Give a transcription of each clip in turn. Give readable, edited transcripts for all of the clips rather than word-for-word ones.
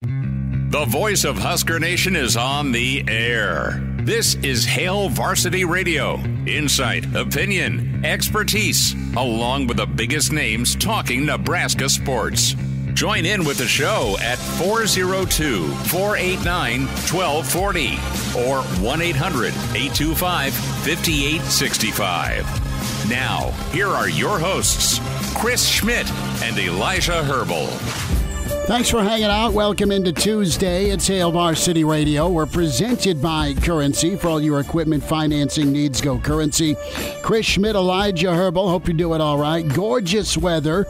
The voice of Husker Nation is on the air. This is Hail Varsity Radio. Insight, opinion, expertise, along with the biggest names talking Nebraska sports. Join in with the show at 402-489-1240 or 1-800-825-5865. Now, here are your hosts, Chris Schmidt and Elijah Herbel. Thanks for hanging out. Welcome into Tuesday. It's Hail Varsity Radio. We're presented by Currency. For all your equipment financing needs, go Currency. Chris Schmidt, Elijah Herbel. Hope you're doing all right. Gorgeous weather.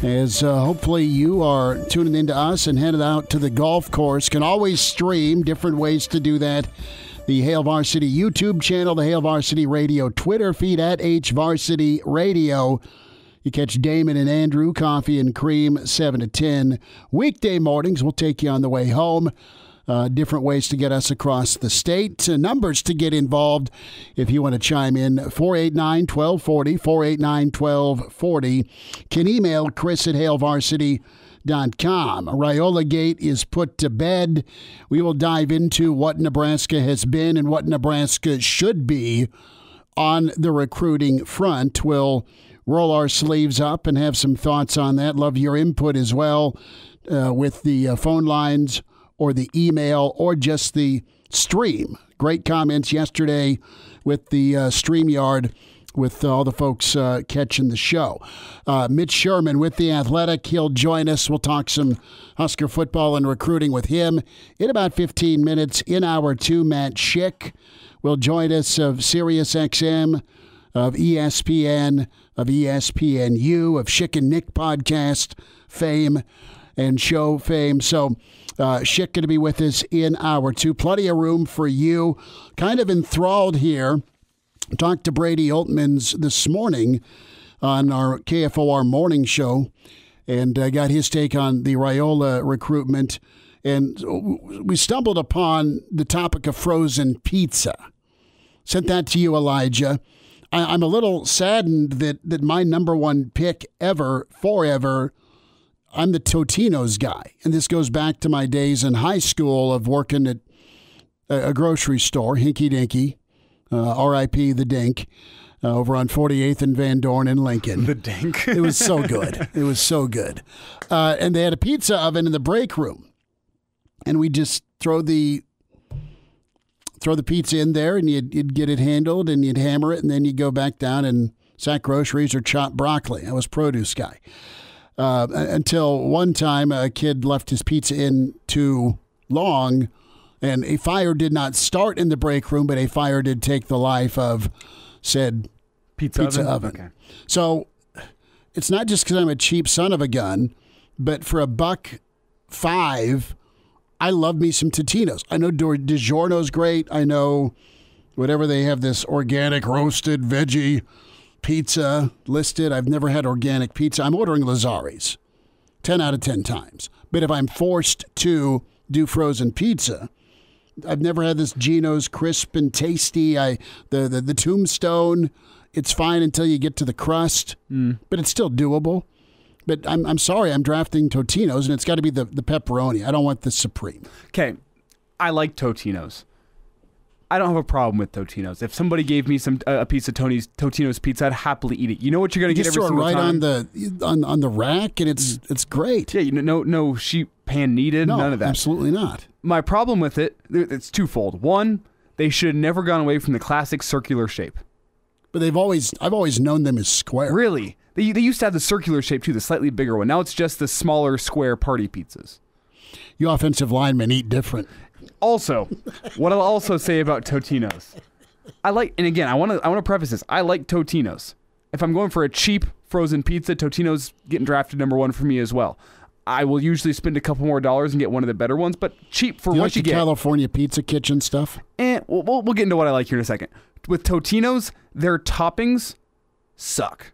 As hopefully you are tuning into us and headed out to the golf course. Can always stream. Different ways to do that. The Hail Varsity YouTube channel, the Hail Varsity Radio Twitter feed at HVarsity Radio. You catch Damon and Andrew, Coffee and Cream, 7 to 10. Weekday mornings, we'll take you on the way home. Different ways to get us across the state. Numbers to get involved if you want to chime in. 489-1240, 489-1240. Can email Chris at HailVarsity.com. Raiola Gate is put to bed. We will dive into what Nebraska has been and what Nebraska should be on the recruiting front. We'll roll our sleeves up and have some thoughts on that. Love your input as well with the phone lines or the email or just the stream. Great comments yesterday with the StreamYard with all the folks catching the show. Mitch Sherman with The Athletic. He'll join us. We'll talk some Husker football and recruiting with him in about 15 minutes. In hour two, Matt Schick will join us of SiriusXM, of ESPN, of ESPNU, of Schick and Nick podcast fame and show fame. So Schick going to be with us in hour two. Plenty of room for you. Kind of enthralled here. Talked to Brady Oltmans this morning on our KFOR morning show and got his take on the Raiola recruitment. And we stumbled upon the topic of frozen pizza. Sent that to you, Elijah. I'm a little saddened that my number one pick ever, forever, I'm the Totino's guy. And this goes back to my days in high school of working at a grocery store, Hinky Dinky, R.I.P. the Dink, over on 48th and Van Dorn in Lincoln. The Dink. It was so good. It was so good. And they had a pizza oven in the break room. And we just throw the pizza in there, and you'd get it handled, and you'd hammer it, and then you'd go back down and sack groceries or chop broccoli. I was produce guy. Until one time a kid left his pizza in too long, and a fire did not start in the break room, but a fire did take the life of said pizza oven. Okay. So it's not just because I'm a cheap son of a gun, but for $1.05, I love me some Totino's. I know DiGiorno's great. I know whatever they have, this organic roasted veggie pizza listed. I've never had organic pizza. I'm ordering Lazari's 10 out of 10 times. But if I'm forced to do frozen pizza, I've never had this Gino's crisp and tasty. The Tombstone, it's fine until you get to the crust, but it's still doable. But I'm sorry, I'm drafting Totino's, and it's got to be the pepperoni. I don't want the Supreme. Okay, I like Totino's. I don't have a problem with Totino's. If somebody gave me a piece of Totino's pizza, I'd happily eat it. You know what you're going to get every single time? on the rack, and it's great. Yeah, no sheet pan needed, none of that. Absolutely not. My problem with it's twofold. One, they should have never gone away from the classic circular shape. But I've always known them as square. Really? They used to have the circular shape too, the slightly bigger one. Now it's just the smaller square party pizzas. You offensive linemen eat different. Also, what I'll also say about Totino's, and again, I want to preface this. I like Totino's. If I'm going for a cheap frozen pizza, Totino's getting drafted number one for me as well. I will usually spend a couple more dollars and get one of the better ones, but cheap for what you get. California Pizza Kitchen stuff? We'll get into what I like here in a second. With Totino's, their toppings suck.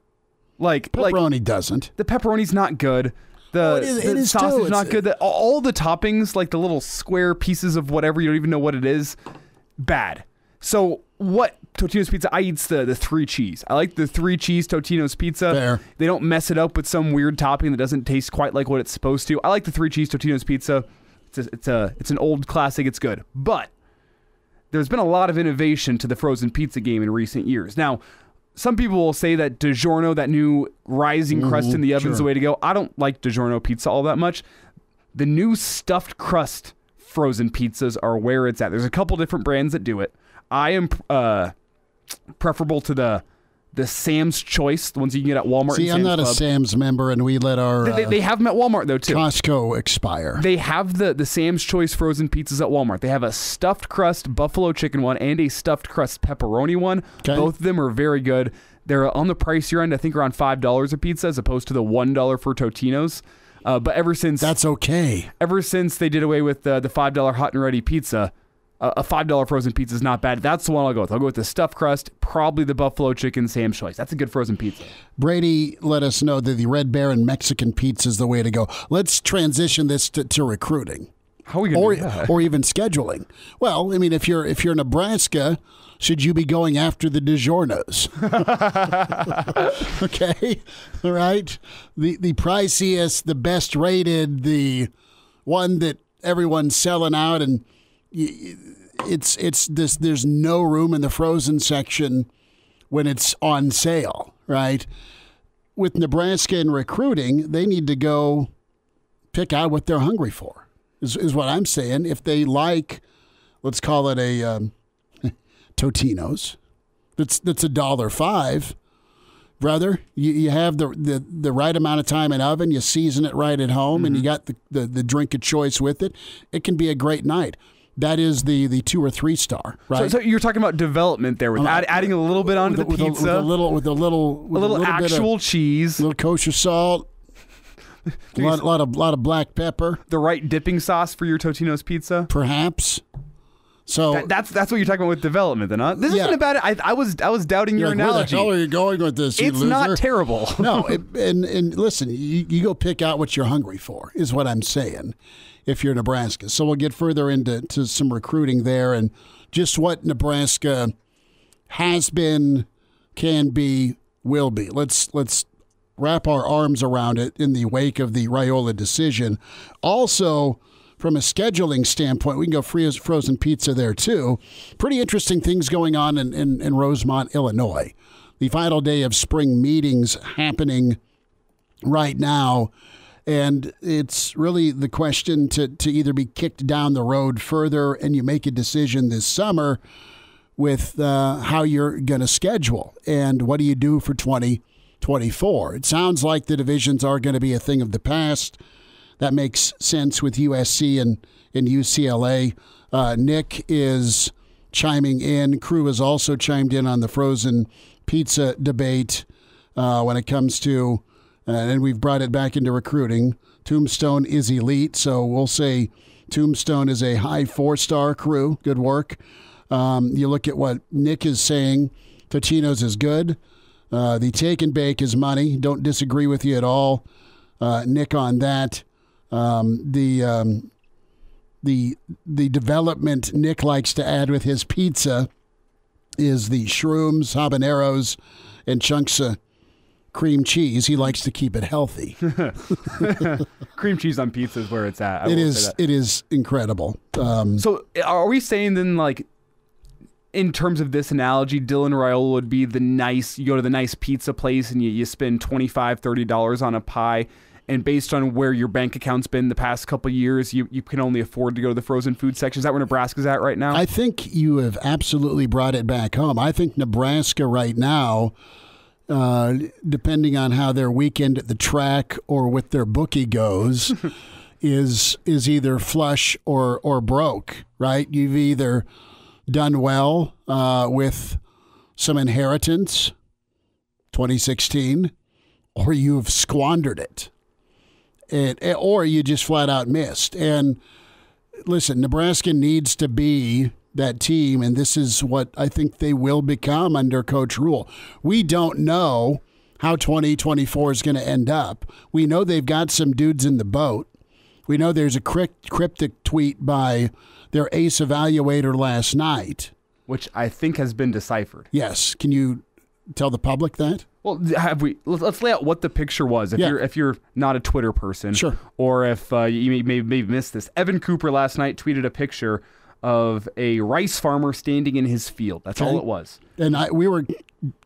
Pepperoni doesn't. The pepperoni's not good. The sausage is not good. All the toppings, like the little square pieces of whatever, you don't even know what it is, bad. So what Totino's Pizza, I eat the 3 cheese. I like the 3 cheese Totino's Pizza. Fair. They don't mess it up with some weird topping that doesn't taste quite like what it's supposed to. I like the 3 cheese Totino's Pizza. It's an old classic. It's good. But there's been a lot of innovation to the frozen pizza game in recent years. Now, some people will say that DiGiorno, that new rising crust in the oven, is the way to go. I don't like DiGiorno pizza all that much. The new stuffed crust frozen pizzas are where it's at. There's a couple different brands that do it. I am preferable to the Sam's Choice, the ones you can get at Walmart. See, and Sam's I'm not Club. a Sam's member, and we let our They have them at Walmart though too. Costco expire. They have the Sam's Choice frozen pizzas at Walmart. They have a stuffed crust buffalo chicken one and a stuffed crust pepperoni one. Okay. Both of them are very good. They're on the pricier end. I think around $5 a pizza as opposed to the $1 for Totino's. But ever since That's okay. Ever since they did away with the $5 hot and ready pizza, a $5 frozen pizza is not bad. That's the one I'll go with. I'll go with the stuffed crust, probably the buffalo chicken Sam's Choice. That's a good frozen pizza. Brady let us know that the Red Baron Mexican pizza is the way to go. Let's transition this to recruiting. How are we going to do that? Or even scheduling. Well, I mean, if you're Nebraska, should you be going after the DiGiornos? Okay, all right. The priciest, the best rated, the one that everyone's selling out, and it's this. There's no room in the frozen section when it's on sale, right? With Nebraska and recruiting, they need to go pick out what they're hungry for. Is what I'm saying. If they like, let's call it a Totino's, that's $1.05, brother. You have the right amount of time in oven. You season it right at home, and you got the drink of choice with it. It can be a great night. That is the 2 or 3 star, right? So you're talking about development there with adding a little bit onto the pizza, with a little actual cheese, a little kosher salt. A lot of black pepper. The right dipping sauce for your Totino's pizza, perhaps. So that's what you're talking about with development, then, huh? This isn't a bad. I was doubting your analogy. Where the hell are you going with this? It's not terrible. No, and listen, you go pick out what you're hungry for, is what I'm saying. If you're Nebraska, so we'll get further into some recruiting there and just what Nebraska has been, can be, will be. Let's wrap our arms around it in the wake of the Raiola decision. Also, from a scheduling standpoint, we can go frozen pizza there too. Pretty interesting things going on in Rosemont, Illinois. The final day of spring meetings happening right now. And it's really the question to either be kicked down the road further and you make a decision this summer with how you're going to schedule and what do you do for 2024. It sounds like the divisions are going to be a thing of the past. That makes sense with USC and UCLA. Nick is chiming in. Crew has also chimed in on the frozen pizza debate when it comes to, and we've brought it back into recruiting. Tombstone is elite, so we'll say Tombstone is a high 4-star crew. Good work. You look at what Nick is saying. Totino's is good. The take and bake is money. Don't disagree with you at all, Nick, on that. The development Nick likes to add with his pizza is the shrooms, habaneros, and chunks of cream cheese. He likes to keep it healthy. Cream cheese on pizza is where it's at. It is incredible. So are we saying then, like, in terms of this analogy, Dylan Raiola would be you go to the nice pizza place and you spend $25, $30 on a pie, and based on where your bank account's been the past couple of years, you can only afford to go to the frozen food section. Is that where Nebraska's at right now? I think you have absolutely brought it back home. I think Nebraska right now, depending on how their weekend at the track or with their bookie goes, is either flush or broke, right? You've either done well with some inheritance, 2016, or you've squandered it. Or you just flat out missed. And listen, Nebraska needs to be that team, and this is what I think they will become under Coach Rule. We don't know how 2024 is going to end up. We know they've got some dudes in the boat. We know there's a cryptic tweet by their ace evaluator last night which I think has been deciphered. Yes. Can you tell the public that? Well, let's lay out what the picture was. If you're not a Twitter person, sure, or if you may missed this, Evan Cooper last night tweeted a picture of a rice farmer standing in his field. That's all it was. And we were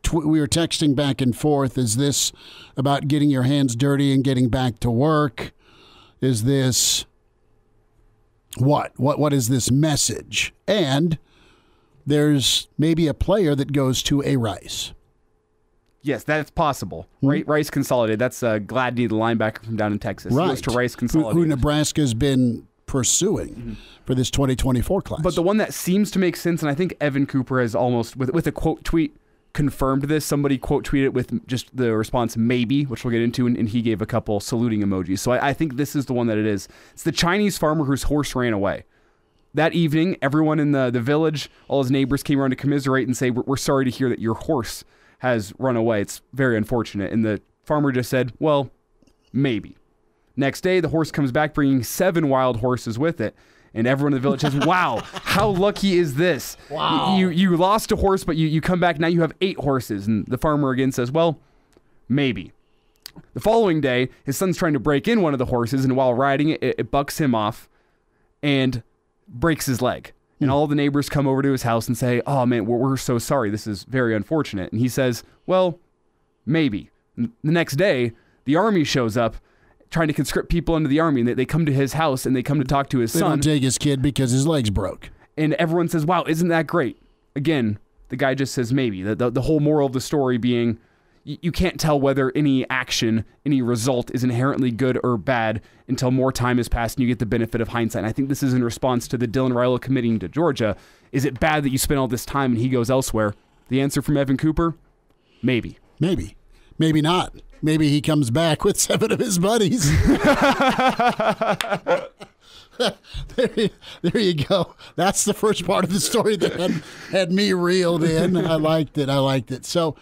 texting back and forth. Is this about getting your hands dirty and getting back to work? Is this what? What is this message? And there's maybe a player that goes to a Rice. Yes, that's possible. Rice Consolidated. That's Gladney, the linebacker from down in Texas. Right. He goes to Rice Consolidated. Who Nebraska's been pursuing for this 2024 class. But the one that seems to make sense, and I think Evan Cooper has almost, with a quote tweet, confirmed this. Somebody quote tweeted with just the response, maybe, which we'll get into, and he gave a couple saluting emojis. So I think this is the one that it is. It's the Chinese farmer whose horse ran away. That evening, everyone in the village, all his neighbors came around to commiserate and say, we're sorry to hear that your horse has run away. It's very unfortunate. And the farmer just said, well, maybe. Next day, the horse comes back bringing 7 wild horses with it. And everyone in the village says, wow, how lucky is this? Wow. You lost a horse, but you come back, now you have 8 horses. And the farmer again says, well, maybe. The following day, his son's trying to break in one of the horses, and while riding it, it bucks him off and breaks his leg. And all the neighbors come over to his house and say, oh, man, we're so sorry. This is very unfortunate. And he says, well, maybe. And the next day, the army shows up trying to conscript people into the army. And they come to his house and they come to talk to his son. They don't take his kid because his leg's broke. And everyone says, wow, isn't that great? Again, the guy just says maybe. The whole moral of the story being you can't tell whether any action, any result is inherently good or bad until more time has passed and you get the benefit of hindsight. And I think this is in response to the Dylan Raiola committing to Georgia. Is it bad that you spend all this time and he goes elsewhere? The answer from Evan Cooper, maybe. Maybe. Maybe not. Maybe he comes back with 7 of his buddies. There you go. That's the first part of the story that had me reeled in. I liked it. So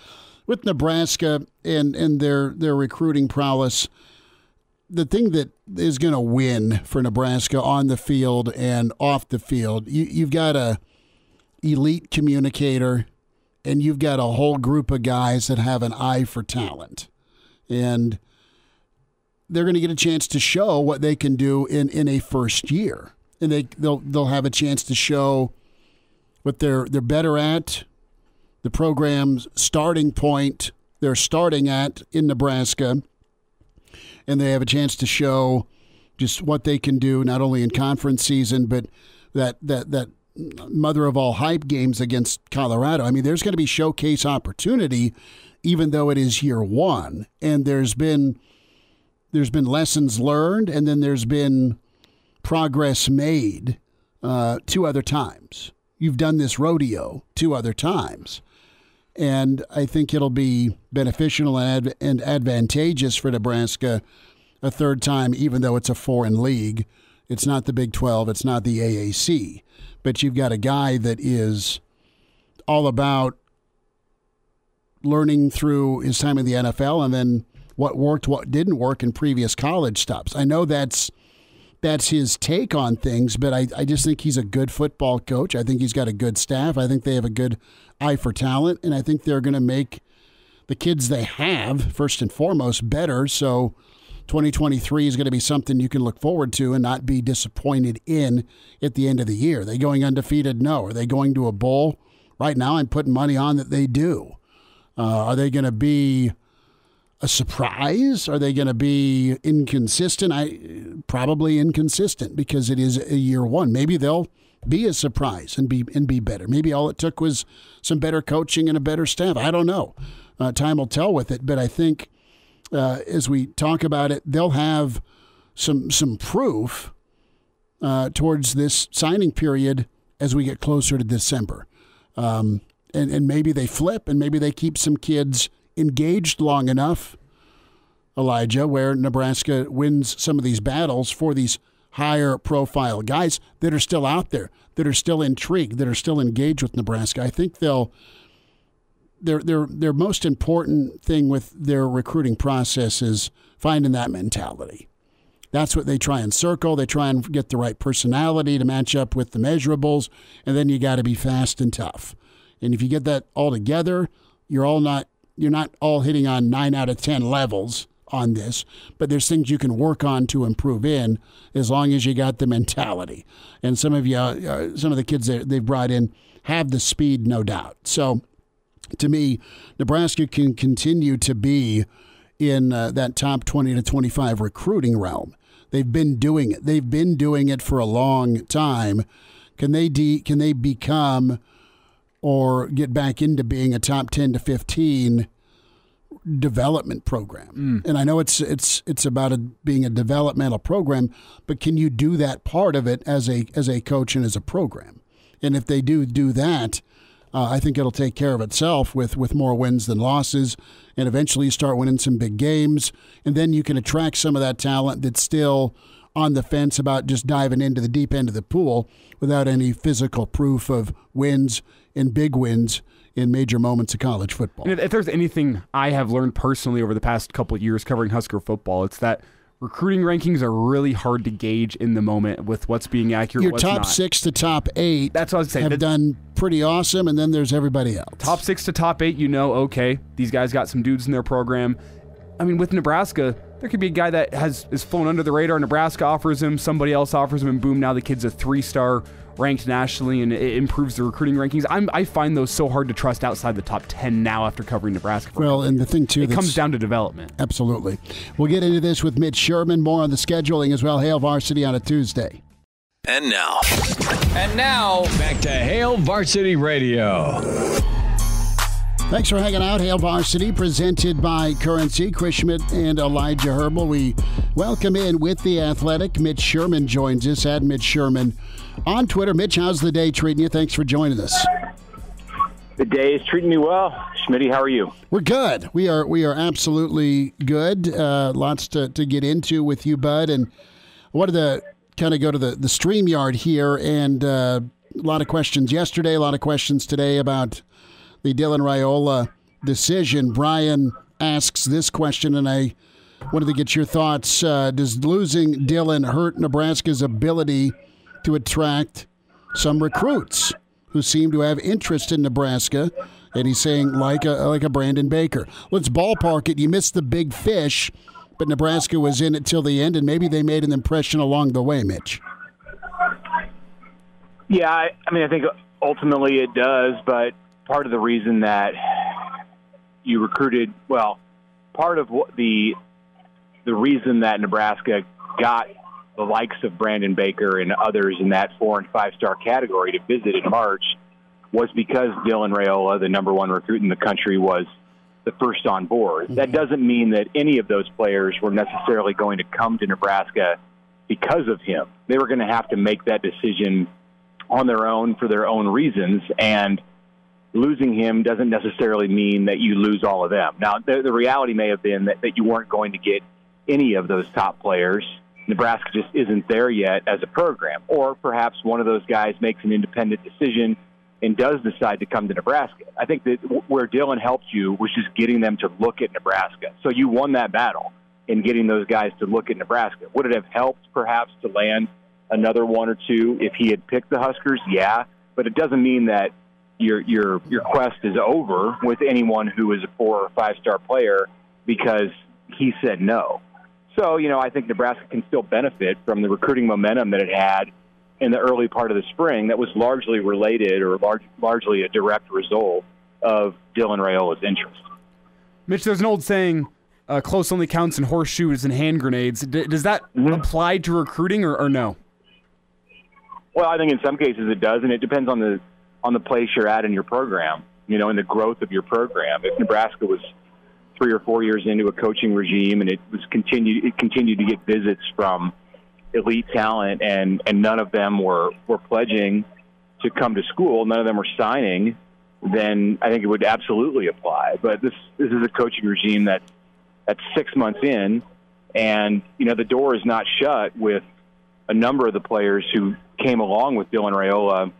with Nebraska and their recruiting prowess, the thing that is going to win for Nebraska on the field and off the field, you've got a elite communicator and you've got a whole group of guys that have an eye for talent. And they're going to get a chance to show what they can do in a first year. And they'll have a chance to show what they're better at, the program's starting point they're starting at in Nebraska, and they have a chance to show just what they can do not only in conference season, but that mother of all hype games against Colorado. I mean, there's going to be showcase opportunity, even though it is year one, and there's been lessons learned, and then there's been progress made 2 other times. You've done this rodeo 2 other times. And I think it'll be beneficial and advantageous for Nebraska a 3rd time, even though it's a foreign league. It's not the Big 12. It's not the AAC. But you've got a guy that is all about learning through his time in the NFL and then what worked, what didn't work in previous college stops. I know that's his take on things, but I just think he's a good football coach. I think he's got a good staff. I think they have a good eye for talent, and I think they're going to make the kids they have, first and foremost, better. So 2023 is going to be something you can look forward to and not be disappointed in at the end of the year. Are they going undefeated? No. Are they going to a bowl? Right now I'm putting money on that they do. Are they going to be a surprise? Are they going to be inconsistent? Probably inconsistent because it is a year one. Maybe they'll be a surprise and be better. Maybe all it took was some better coaching and a better staff. I don't know. Time will tell with it. But I think as we talk about it, they'll have some proof towards this signing period as we get closer to December. And maybe they flip and maybe they keep some kids engaged long enough, Elijah, where Nebraska wins some of these battles for these higher profile guys that are still out there, that are still intrigued, that are still engaged with Nebraska. I think their most important thing with their recruiting process is finding that mentality. That's what they try and circle. They try and get the right personality to match up with the measurables, and then you got to be fast and tough. And if you get that all together, you're not all hitting on 9 out of 10 levels on this, but there's things you can work on to improve in as long as you got the mentality. And some of the kids that they've brought in have the speed, no doubt. So to me, Nebraska can continue to be in that top 20 to 25 recruiting realm. They've been doing it. They've been doing it for a long time. Can they become or get back into being a top 10 to 15 development program? And I know it's about being a developmental program, but can you do that part of it as a coach and as a program? And if they do that, I think it'll take care of itself with more wins than losses, and eventually you start winning some big games, and then you can attract some of that talent that's still on the fence about just diving into the deep end of the pool without any physical proof of wins and big wins in major moments of college football. And if there's anything I have learned personally over the past couple of years covering Husker football, it's that recruiting rankings are really hard to gauge in the moment with what's being accurate, your what's top not. 6 to top 8 That's what I was saying. have done pretty awesome, and then there's everybody else. Top 6 to top 8, okay, these guys got some dudes in their program. I mean, with Nebraska, there could be a guy that is flown under the radar. Nebraska offers him, somebody else offers him, and boom, now the kid's a 3-star ranked nationally, and it improves the recruiting rankings. I find those so hard to trust outside the top 10 now after covering Nebraska. Well, and the thing, too, it comes down to development. Absolutely. We'll get into this with Mitch Sherman, more on the scheduling as well. Hail Varsity on a Tuesday. And now, back to Hail Varsity Radio. Thanks for hanging out. Hail Varsity, presented by Currency. Chris Schmidt and Elijah Herbel. We welcome in with the Athletic. Mitch Sherman joins us at Mitch Sherman on Twitter. Mitch, how's the day treating you? Thanks for joining us. The day is treating me well. Schmitty, how are you? We're good. We are absolutely good. Lots to get into with you, bud. And I wanted to kind of go to the StreamYard here, and a lot of questions yesterday, a lot of questions today about the Dylan Raiola decision. Brian asks this question, and I wanted to get your thoughts. Does losing Dylan hurt Nebraska's ability to attract some recruits who seem to have interest in Nebraska? And he's saying like a Brandon Baker. Let's ballpark it. You missed the big fish, but Nebraska was in it till the end, and maybe they made an impression along the way, Mitch. Yeah, I think ultimately it does, but part of the reason that you recruited, part of what the reason that Nebraska got the likes of Brandon Baker and others in that 4- and 5-star category to visit in March was because Dylan Raiola, the number 1 recruit in the country, was the first on board. Mm-hmm. That doesn't mean that any of those players were necessarily going to come to Nebraska because of him. They were going to have to make that decision on their own for their own reasons, and losing him doesn't necessarily mean that you lose all of them. Now, the reality may have been that you weren't going to get any of those top players. Nebraska just isn't there yet as a program. Or perhaps one of those guys makes an independent decision and does decide to come to Nebraska. I think that where Dylan helped you was just getting them to look at Nebraska. So you won that battle in getting those guys to look at Nebraska. Would it have helped perhaps to land another 1 or 2 if he had picked the Huskers? Yeah, but it doesn't mean that your quest is over with anyone who is a 4 or 5-star player because he said no. So, I think Nebraska can still benefit from the recruiting momentum that it had in the early part of the spring that was largely related or largely a direct result of Dylan Raiola's interest. Mitch, there's an old saying, close only counts in horseshoes and hand grenades. Does that apply to recruiting or no? Well, I think in some cases it does, and it depends on the place you're at in your program, and the growth of your program. If Nebraska was 3 or 4 years into a coaching regime and it continued to get visits from elite talent and none of them were pledging to come to school, none of them were signing, then I think it would absolutely apply. But this is a coaching regime that's 6 months in, and the door is not shut with a number of the players who came along with Dylan Raiola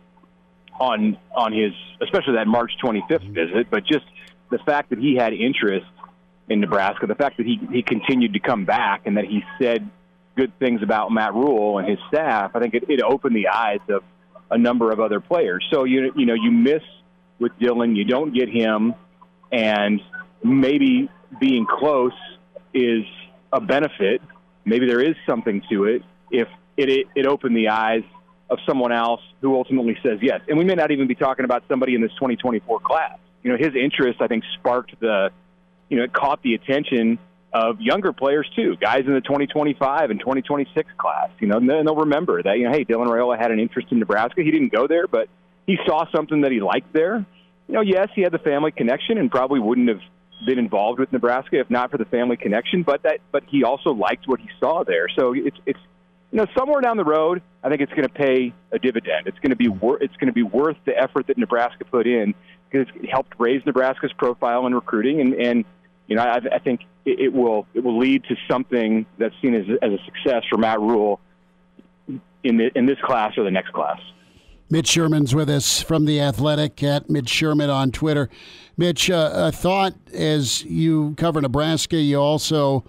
on his, especially that March 25th visit, but just the fact that he had interest in Nebraska, the fact that he continued to come back and that he said good things about Matt Rule and his staff, I think it opened the eyes of a number of other players. So, you miss with Dylan, you don't get him, and maybe being close is a benefit. Maybe there is something to it if it opened the eyes of someone else who ultimately says yes. And we may not even be talking about somebody in this 2024 class. His interest, I think, sparked it caught the attention of younger players too, guys in the 2025 and 2026 class. And they'll remember that, hey, Dylan Raiola had an interest in Nebraska. He didn't go there, but he saw something that he liked there. Yes, he had the family connection and probably wouldn't have been involved with Nebraska if not for the family connection, but he also liked what he saw there. So it's somewhere down the road, I think it's going to pay a dividend. It's going to be worth the effort that Nebraska put in, because it helped raise Nebraska's profile in recruiting, and I think it will lead to something that's seen as a success for Matt Rule in this class or the next class. Mitch Sherman's with us from The Athletic, at Mitch Sherman on Twitter. Mitch, I thought as you cover Nebraska, you also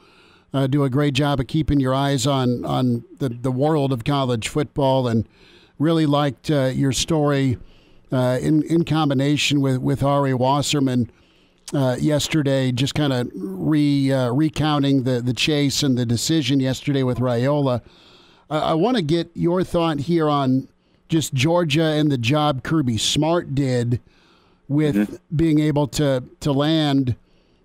do a great job of keeping your eyes on the world of college football, and really liked your story in combination with Ari Wasserman yesterday, just kind of recounting the chase and the decision yesterday with Raiola. I want to get your thought here on just Georgia and the job Kirby Smart did with being able to land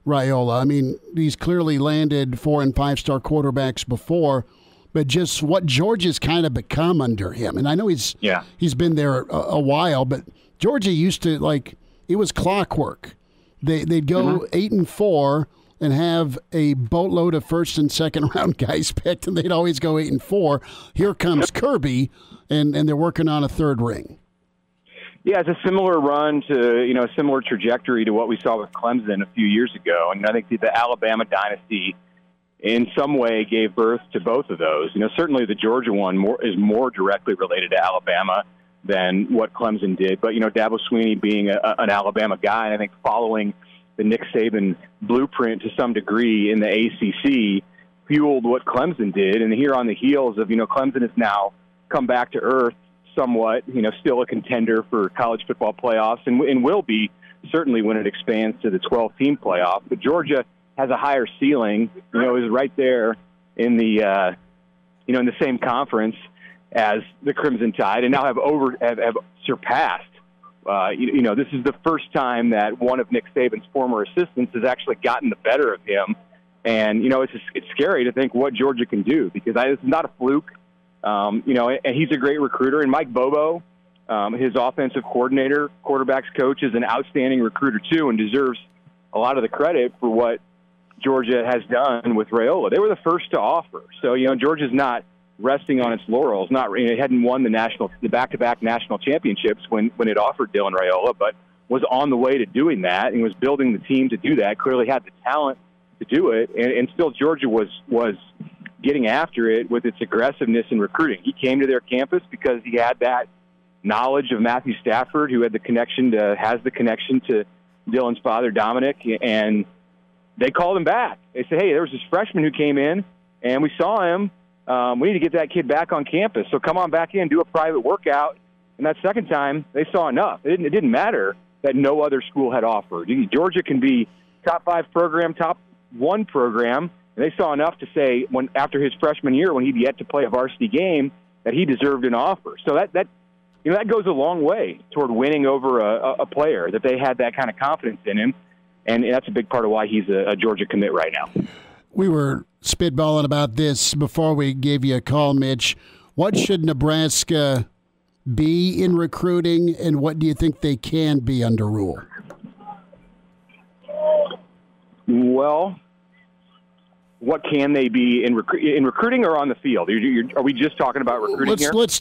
Raiola. I mean, he's clearly landed 4- and 5-star quarterbacks before, but just what Georgia's kind of become under him. And I know he's been there a while, but Georgia used to, it was clockwork. They'd go 8-4 and have a boatload of first and second round guys picked, and they'd always go 8-4. Here comes Kirby, and they're working on a third ring. Yeah, it's a similar run to, a similar trajectory to what we saw with Clemson a few years ago. And I think the Alabama dynasty in some way gave birth to both of those. Certainly the Georgia one is more directly related to Alabama than what Clemson did. But, Dabo Swinney being an Alabama guy, and I think following the Nick Saban blueprint to some degree in the ACC fueled what Clemson did. And here on the heels of, Clemson has now come back to earth somewhat, still a contender for college football playoffs, and will be certainly when it expands to the 12-team playoff. But Georgia has a higher ceiling, is right there in the, in the same conference as the Crimson Tide, and now have surpassed. This is the first time that one of Nick Saban's former assistants has actually gotten the better of him, and it's scary to think what Georgia can do, because this is not a fluke. And he's a great recruiter. And Mike Bobo, his offensive coordinator, quarterbacks coach, is an outstanding recruiter too, and deserves a lot of the credit for what Georgia has done with Raiola. They were the first to offer. So, Georgia's not resting on its laurels. It hadn't won the back-to-back national championships when it offered Dylan Raiola, but was on the way to doing that and was building the team to do that. Clearly had the talent to do it, and still Georgia was getting after it with its aggressiveness in recruiting. He came to their campus because he had that knowledge of Matthew Stafford, who has the connection to Dylan's father, Dominic, and they called him back. They said, hey, there was this freshman who came in, and we saw him. We need to get that kid back on campus, so come on back in, do a private workout. And that second time, they saw enough. It didn't matter that no other school had offered. Georgia can be top 5 program, top 1 program, and they saw enough to say, after his freshman year, when he'd yet to play a varsity game, that he deserved an offer. So that goes a long way toward winning over a player, that they had that kind of confidence in him, and that's a big part of why he's a Georgia commit right now. We were spitballing about this before we gave you a call, Mitch. What should Nebraska be in recruiting, and what do you think they can be under Rule? Well, what can they be in recruiting or on the field? Are we just talking about recruiting here? Let's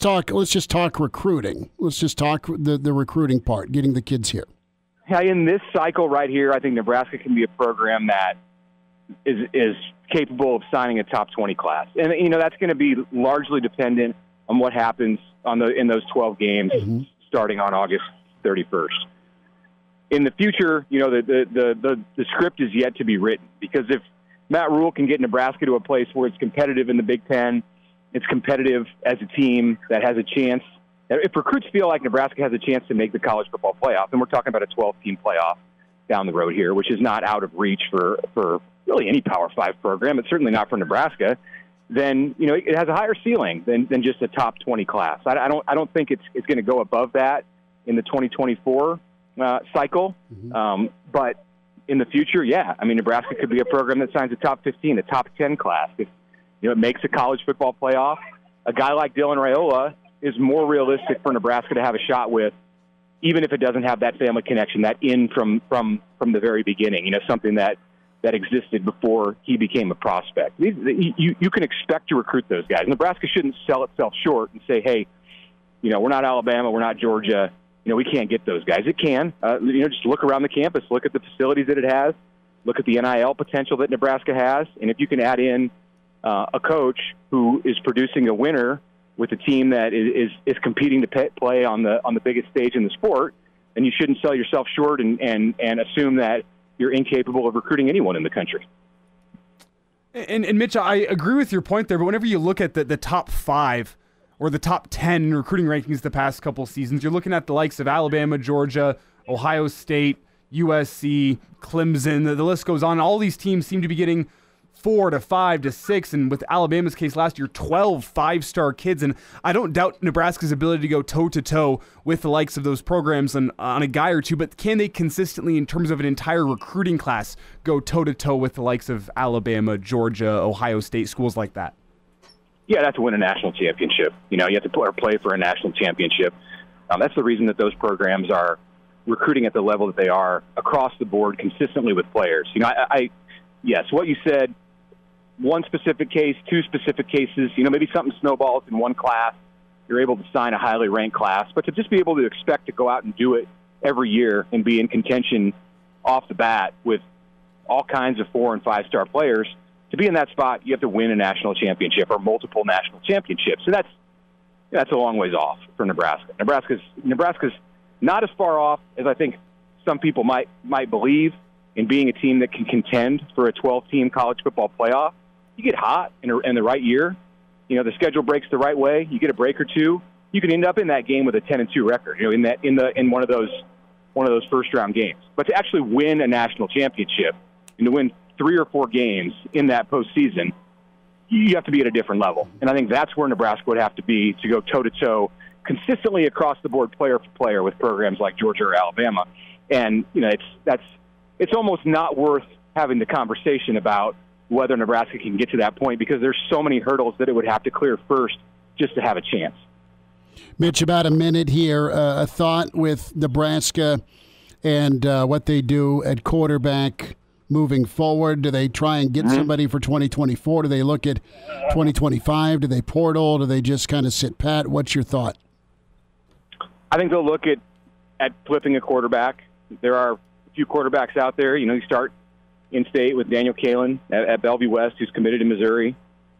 just talk recruiting. Let's just talk the recruiting part, getting the kids here. Yeah, in this cycle right here, I think Nebraska can be a program that is capable of signing a top 20 class, and that's going to be largely dependent on what happens in those 12 games starting on August 31st. In the future, the script is yet to be written, because if Matt Rule can get Nebraska to a place where it's competitive in the Big Ten, it's competitive as a team that has a chance. If recruits feel like Nebraska has a chance to make the college football playoff, then we're talking about a 12-team playoff down the road here, which is not out of reach for really any Power 5 program. It's certainly not for Nebraska. Then, it has a higher ceiling than just a top 20 class. I don't think it's going to go above that in the 2024 cycle. Mm-hmm. But in the future, yeah. I mean, Nebraska could be a program that signs a top 15, a top 10 class. If it makes a college football playoff, a guy like Dylan Raiola is more realistic for Nebraska to have a shot with, even if it doesn't have that family connection, that in from the very beginning, something that existed before he became a prospect. You can expect to recruit those guys. Nebraska shouldn't sell itself short and say, hey, we're not Alabama, we're not Georgia, we can't get those guys. It can. Just look around the campus, look at the facilities that it has, look at the NIL potential that Nebraska has, and if you can add in a coach who is producing a winner with a team that is competing to play on the biggest stage in the sport, then you shouldn't sell yourself short and assume that you're incapable of recruiting anyone in the country. And Mitch, I agree with your point there, but whenever you look at the top 5 or the top 10 in recruiting rankings the past couple seasons, you're looking at the likes of Alabama, Georgia, Ohio State, USC, Clemson, the list goes on. All these teams seem to be getting 4 to 5 to 6, and with Alabama's case last year, 12 5-star kids. And I don't doubt Nebraska's ability to go toe-to-toe with the likes of those programs on a guy or two, but can they consistently, in terms of an entire recruiting class, go toe-to-toe with the likes of Alabama, Georgia, Ohio State, schools like that? Yeah, that's to win a national championship. You have to play for a national championship. That's the reason that those programs are recruiting at the level that they are across the board consistently with players. Yes, what you said, one specific case, two specific cases, maybe something snowballs in one class, you're able to sign a highly ranked class, but to just be able to expect to go out and do it every year and be in contention off the bat with all kinds of 4- and 5-star players, to be in that spot, you have to win a national championship or multiple national championships. And that's a long ways off for Nebraska. Nebraska's not as far off as I think some people might believe in being a team that can contend for a 12-team college football playoff. You get hot in the right year, the schedule breaks the right way, you get a break or two, you can end up in that game with a 10-2 record, in one of those first-round games. But to actually win a national championship and to win 3 or 4 games in that postseason, you have to be at a different level. And I think that's where Nebraska would have to be to go toe-to-toe consistently across the board, player for player, with programs like Georgia or Alabama. And it's almost not worth having the conversation about whether Nebraska can get to that point, because there's so many hurdles that it would have to clear first just to have a chance. Mitch, about a minute here. A thought with Nebraska and what they do at quarterback moving forward. Do they try and get somebody for 2024? Do they look at 2025? Do they portal? Do they just kind of sit pat? What's your thought? I think they'll look at flipping a quarterback. There are a few quarterbacks out there. You start in-state with Daniel Kalin at Bellevue West, who's committed to Missouri.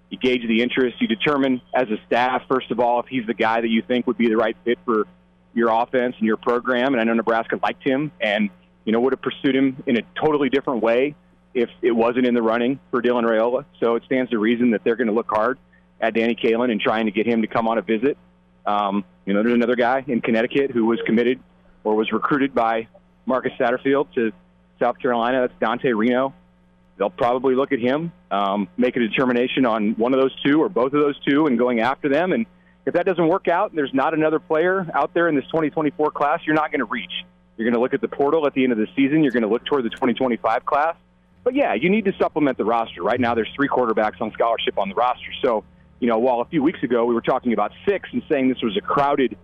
You gauge the interest. You determine as a staff, first of all, if he's the guy that you think would be the right fit for your offense and your program. And I know Nebraska liked him and, would have pursued him in a totally different way if it wasn't in the running for Dylan Raiola. So it stands to reason that they're going to look hard at Danny Kalin and trying to get him to come on a visit. There's another guy in Connecticut who was committed or was recruited by Marcus Satterfield to South Carolina. That's Dante Reno. They'll probably look at him, make a determination on one of those two or both of those two and going after them. And if that doesn't work out and there's not another player out there in this 2024 class, you're not going to reach. You're going to look at the portal at the end of the season. You're going to look toward the 2025 class. But, yeah, you need to supplement the roster. Right now there's 3 quarterbacks on scholarship on the roster. So, while a few weeks ago we were talking about 6 and saying this was a crowded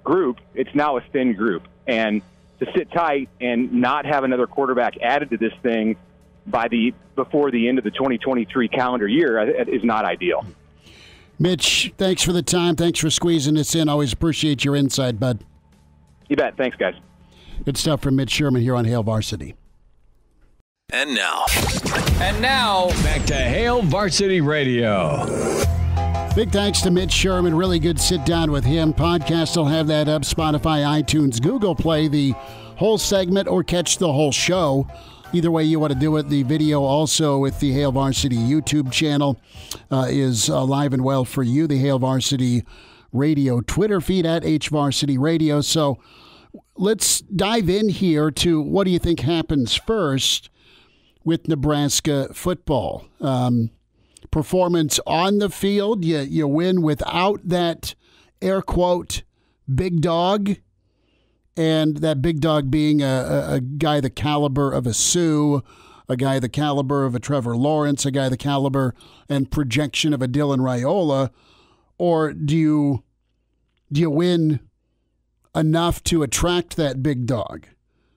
group, it's now a thin group. And to sit tight and not have another quarterback added to this thing before the end of the 2023 calendar year is not ideal. Mitch, thanks for the time. Thanks for squeezing us in. Always appreciate your insight, bud. You bet. Thanks, guys. Good stuff from Mitch Sherman here on Hail Varsity. And now, back to Hail Varsity Radio. Big thanks to Mitch Sherman. Really good sit down with him. Podcast will have that up. Spotify, iTunes, Google Play, the whole segment or catch the whole show. Either way you want to do it, the video also with the Hail Varsity YouTube channel is alive and well for you. The Hail Varsity Radio Twitter feed at HVarsity Radio. So let's dive in here to what do you think happens first with Nebraska football. Performance on the field, you win without that air quote big dog, and that big dog being a guy the caliber of a Sue, a guy the caliber of a Trevor Lawrence, a guy the caliber and projection of a Dylan Raiola, or do you win enough to attract that big dog,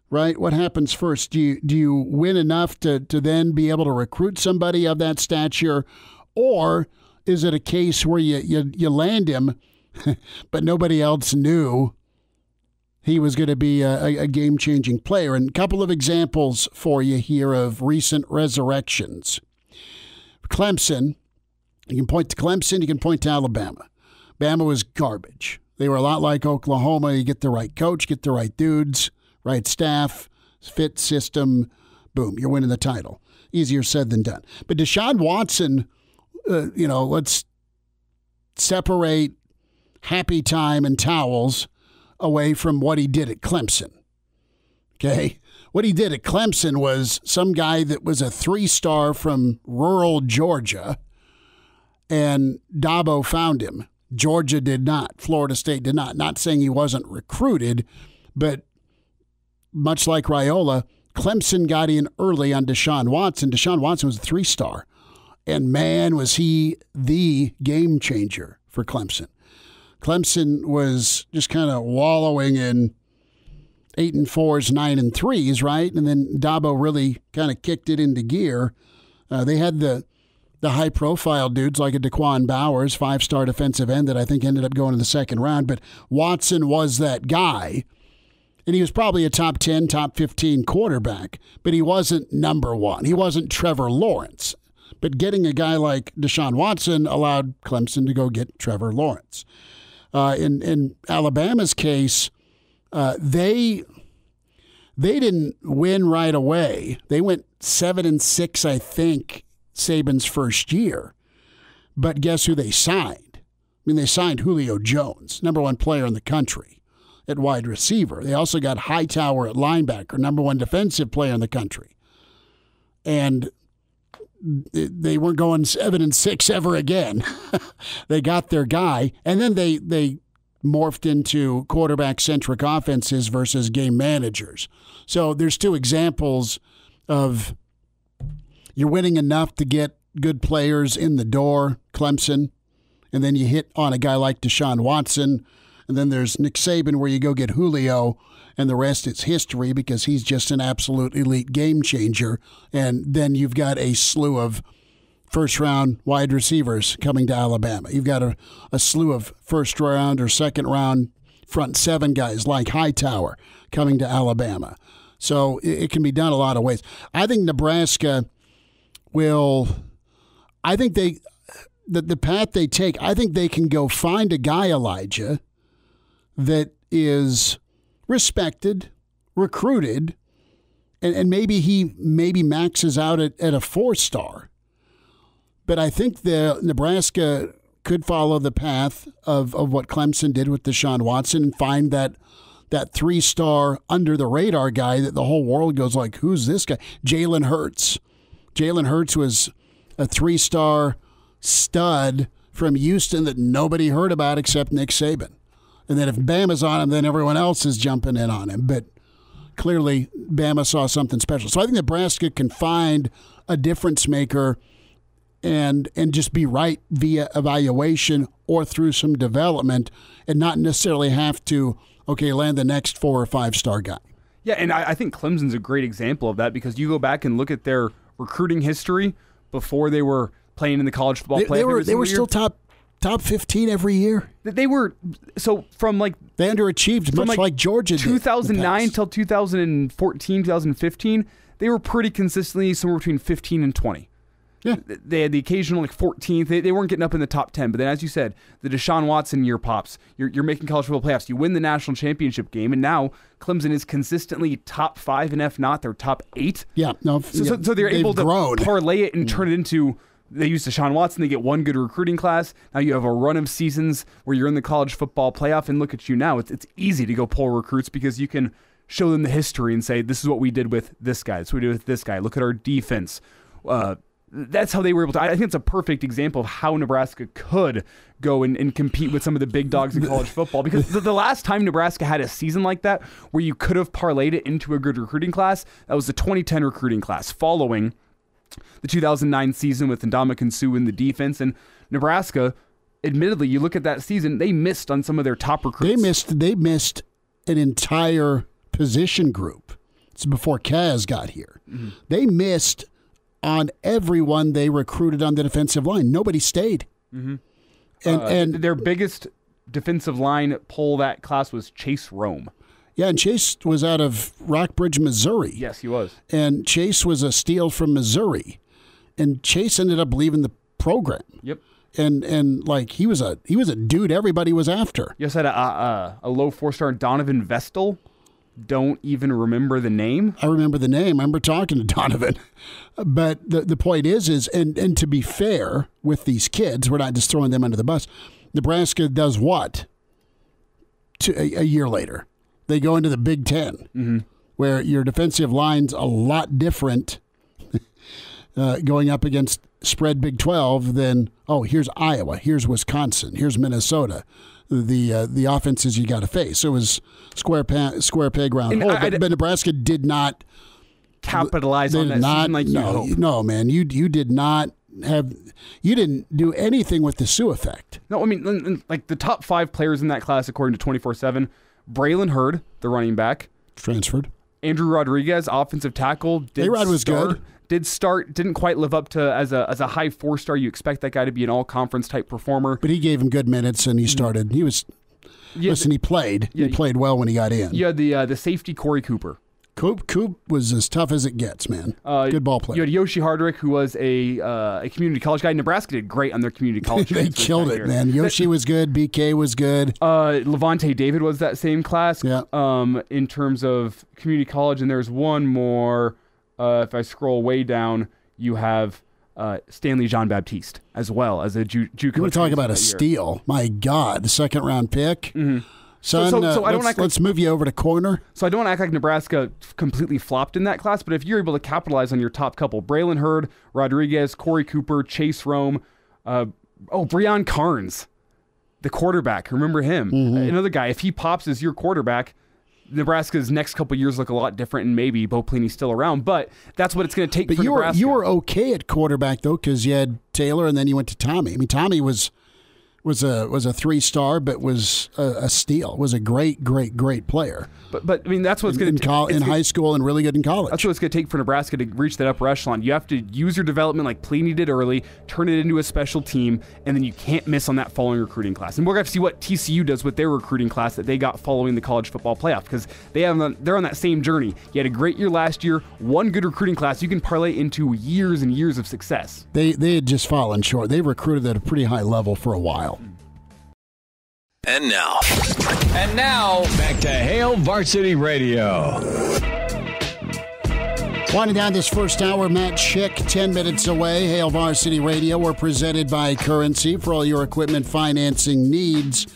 right? What happens first? Do you win enough to then be able to recruit somebody of that stature, or is it a case where you land him, but nobody else knew he was going to be a game-changing player? And a couple of examples for you here of recent resurrections. Clemson, you can point to Clemson, you can point to Alabama. Bama was garbage. They were a lot like Oklahoma. You get the right coach, get the right dudes, right staff, fit system, boom, you're winning the title. Easier said than done. But Deshaun Watson, let's separate happy time and towels away from what he did at Clemson. Okay? What he did at Clemson was some guy that was a 3-star from rural Georgia, and Dabo found him. Georgia did not. Florida State did not. Not saying he wasn't recruited, but much like Raiola, Clemson got in early on Deshaun Watson. Deshaun Watson was a 3-star, and man, was he the game changer for Clemson. Clemson was just kind of wallowing in 8-4s, 9-3s, right? And then Dabo really kind of kicked it into gear. They had the high-profile dudes like a Daquan Bowers, 5-star defensive end that I think ended up going to the second round. But Watson was that guy, and he was probably a top 10, top 15 quarterback, but he wasn't number one. He wasn't Trevor Lawrence. But getting a guy like Deshaun Watson allowed Clemson to go get Trevor Lawrence. In Alabama's case, they didn't win right away. They went 7-6, I think, Saban's first year. But guess who they signed? I mean, they signed Julio Jones, number 1 player in the country at wide receiver. They also got Hightower at linebacker, number 1 defensive player in the country. And they weren't going 7-6 ever again. They got their guy, and then they morphed into quarterback-centric offenses versus game managers. So there's 2 examples of you're winning enough to get good players in the door, Clemson, and then you hit on a guy like Deshaun Watson, and then there's Nick Saban where you go get Julio, and the rest is history because he's just an absolute elite game changer. And then you've got a slew of first-round wide receivers coming to Alabama. You've got a slew of first-round or second-round front 7 guys like Hightower coming to Alabama. So it can be done a lot of ways. I think Nebraska the path they take, I think they can go find a guy, Elijah, that is respected, recruited, and maybe he maxes out at a 4-star. But I think the Nebraska could follow the path of what Clemson did with Deshaun Watson and find that 3-star under-the-radar guy that the whole world goes like, who's this guy? Jalen Hurts. Jalen Hurts was a 3-star stud from Houston that nobody heard about except Nick Saban. And then if Bama's on him, then everyone else is jumping in on him. But clearly, Bama saw something special. So I think Nebraska can find a difference maker and just be right via evaluation or through some development and not necessarily have to, land the next 4 or 5-star guy. Yeah, and I think Clemson's a great example of that because you go back and look at their recruiting history before they were playing in the college football playoff. They were still top 15 every year. They were from they underachieved much like Georgia did. 2009 till 2014, 2015, they were pretty consistently somewhere between 15 and 20. Yeah. They had the occasional 14th. They weren't getting up in the top 10. But then, as you said, the Deshaun Watson year pops. You're making college football playoffs. You win the national championship game, and now Clemson is consistently top 5, and if not, they're top 8. Yeah. No. So they're able to parlay it and turn it into. They use Deshaun Watson. They get one good recruiting class. Now you have a run of seasons where you're in the college football playoff, and look at you now. It's easy to go pull recruits because you can show them the history and say, this is what we did with this guy. This is what we did with this guy. Look at our defense. That's how they were able to. I think it's a perfect example of how Nebraska could go and compete with some of the big dogs in college football. Because the last time Nebraska had a season like that where you could have parlayed it into a good recruiting class, that was the 2010 recruiting class following the 2009 season with Ndamukong Suh in the defense. And Nebraska, admittedly, you look at that season, they missed on some of their top recruits. They missed an entire position group. It's before Kaz got here. Mm-hmm. They missed on everyone they recruited on the defensive line. Nobody stayed. Mm-hmm. And their biggest defensive line pull that class was Chase Rome. Yeah, and Chase was out of Rockbridge, Missouri. Yes, he was. And Chase was a steal from Missouri. And Chase ended up leaving the program. Yep. And like he was a dude everybody was after. You also had a low 4-star Donovan Vestal. Don't even remember the name. I remember the name. I remember talking to Donovan. But the point is and to be fair with these kids, we're not just throwing them under the bus. Nebraska does what? A year later, they go into the Big Ten, mm-hmm. where your defensive line's a lot different going up against spread Big 12 than, here's Iowa, here's Wisconsin, here's Minnesota. The offenses you got to face. So it was square peg round hole. But Nebraska did not capitalize on that season like you hoped. No, man, you did not have. You didn't do anything with the Sioux effect. No, I mean, like the top 5 players in that class, according to 24/7, Braylon Hurd, the running back, transferred. Andrew Rodriguez, offensive tackle. A-Rod was good. Didn't quite live up to as a high 4-star. You expect that guy to be an all-conference type performer. But he gave him good minutes, and he started. He was. Yeah, listen, he played. He played well when he got in. Yeah, the safety Corey Cooper. Coop was as tough as it gets, man. Good ball player. You had Yoshi Hardrick, who was a community college guy. Nebraska did great on their community college. They killed it, man. Yoshi was good. BK was good. Levante David was that same class. Yeah. In terms of community college, and there's one more. If I scroll way down, you have Stanley Jean-Baptiste as well as a JUCO. You want to talk about a steal? My God, the 2nd-round pick. Mm-hmm. Son, so I don't let's move you over to corner. So I don't want to act like Nebraska completely flopped in that class, but if you're able to capitalize on your top couple, Braylon Hurd, Rodriguez, Corey Cooper, Chase Rome, Breon Carnes, the quarterback. Remember him? Mm-hmm. Another guy. If he pops as your quarterback, Nebraska's next couple years look a lot different, and maybe Bo Pelini's still around, but that's what it's going to take for Nebraska. But you were okay at quarterback, though, because you had Taylor, and then you went to Tommy. I mean, Tommy was a 3-star, but was a steal. Was a great player. But I mean, that's what it's going to in high school and really good in college. That's what it's going to take for Nebraska to reach that upper echelon. You have to use your development like Pelini did early, turn it into a special team, and then you can't miss on that following recruiting class. And we're going to have to see what TCU does with their recruiting class that they got following the college football playoff, because they're on that same journey. You had a great year last year, one good recruiting class. You can parlay into years and years of success. They had just fallen short. They recruited at a pretty high level for a while. And now, back to Hail Varsity Radio. Winding down this first hour, Matt Schick, 10 minutes away. Hail Varsity Radio. We're presented by Currency for all your equipment financing needs.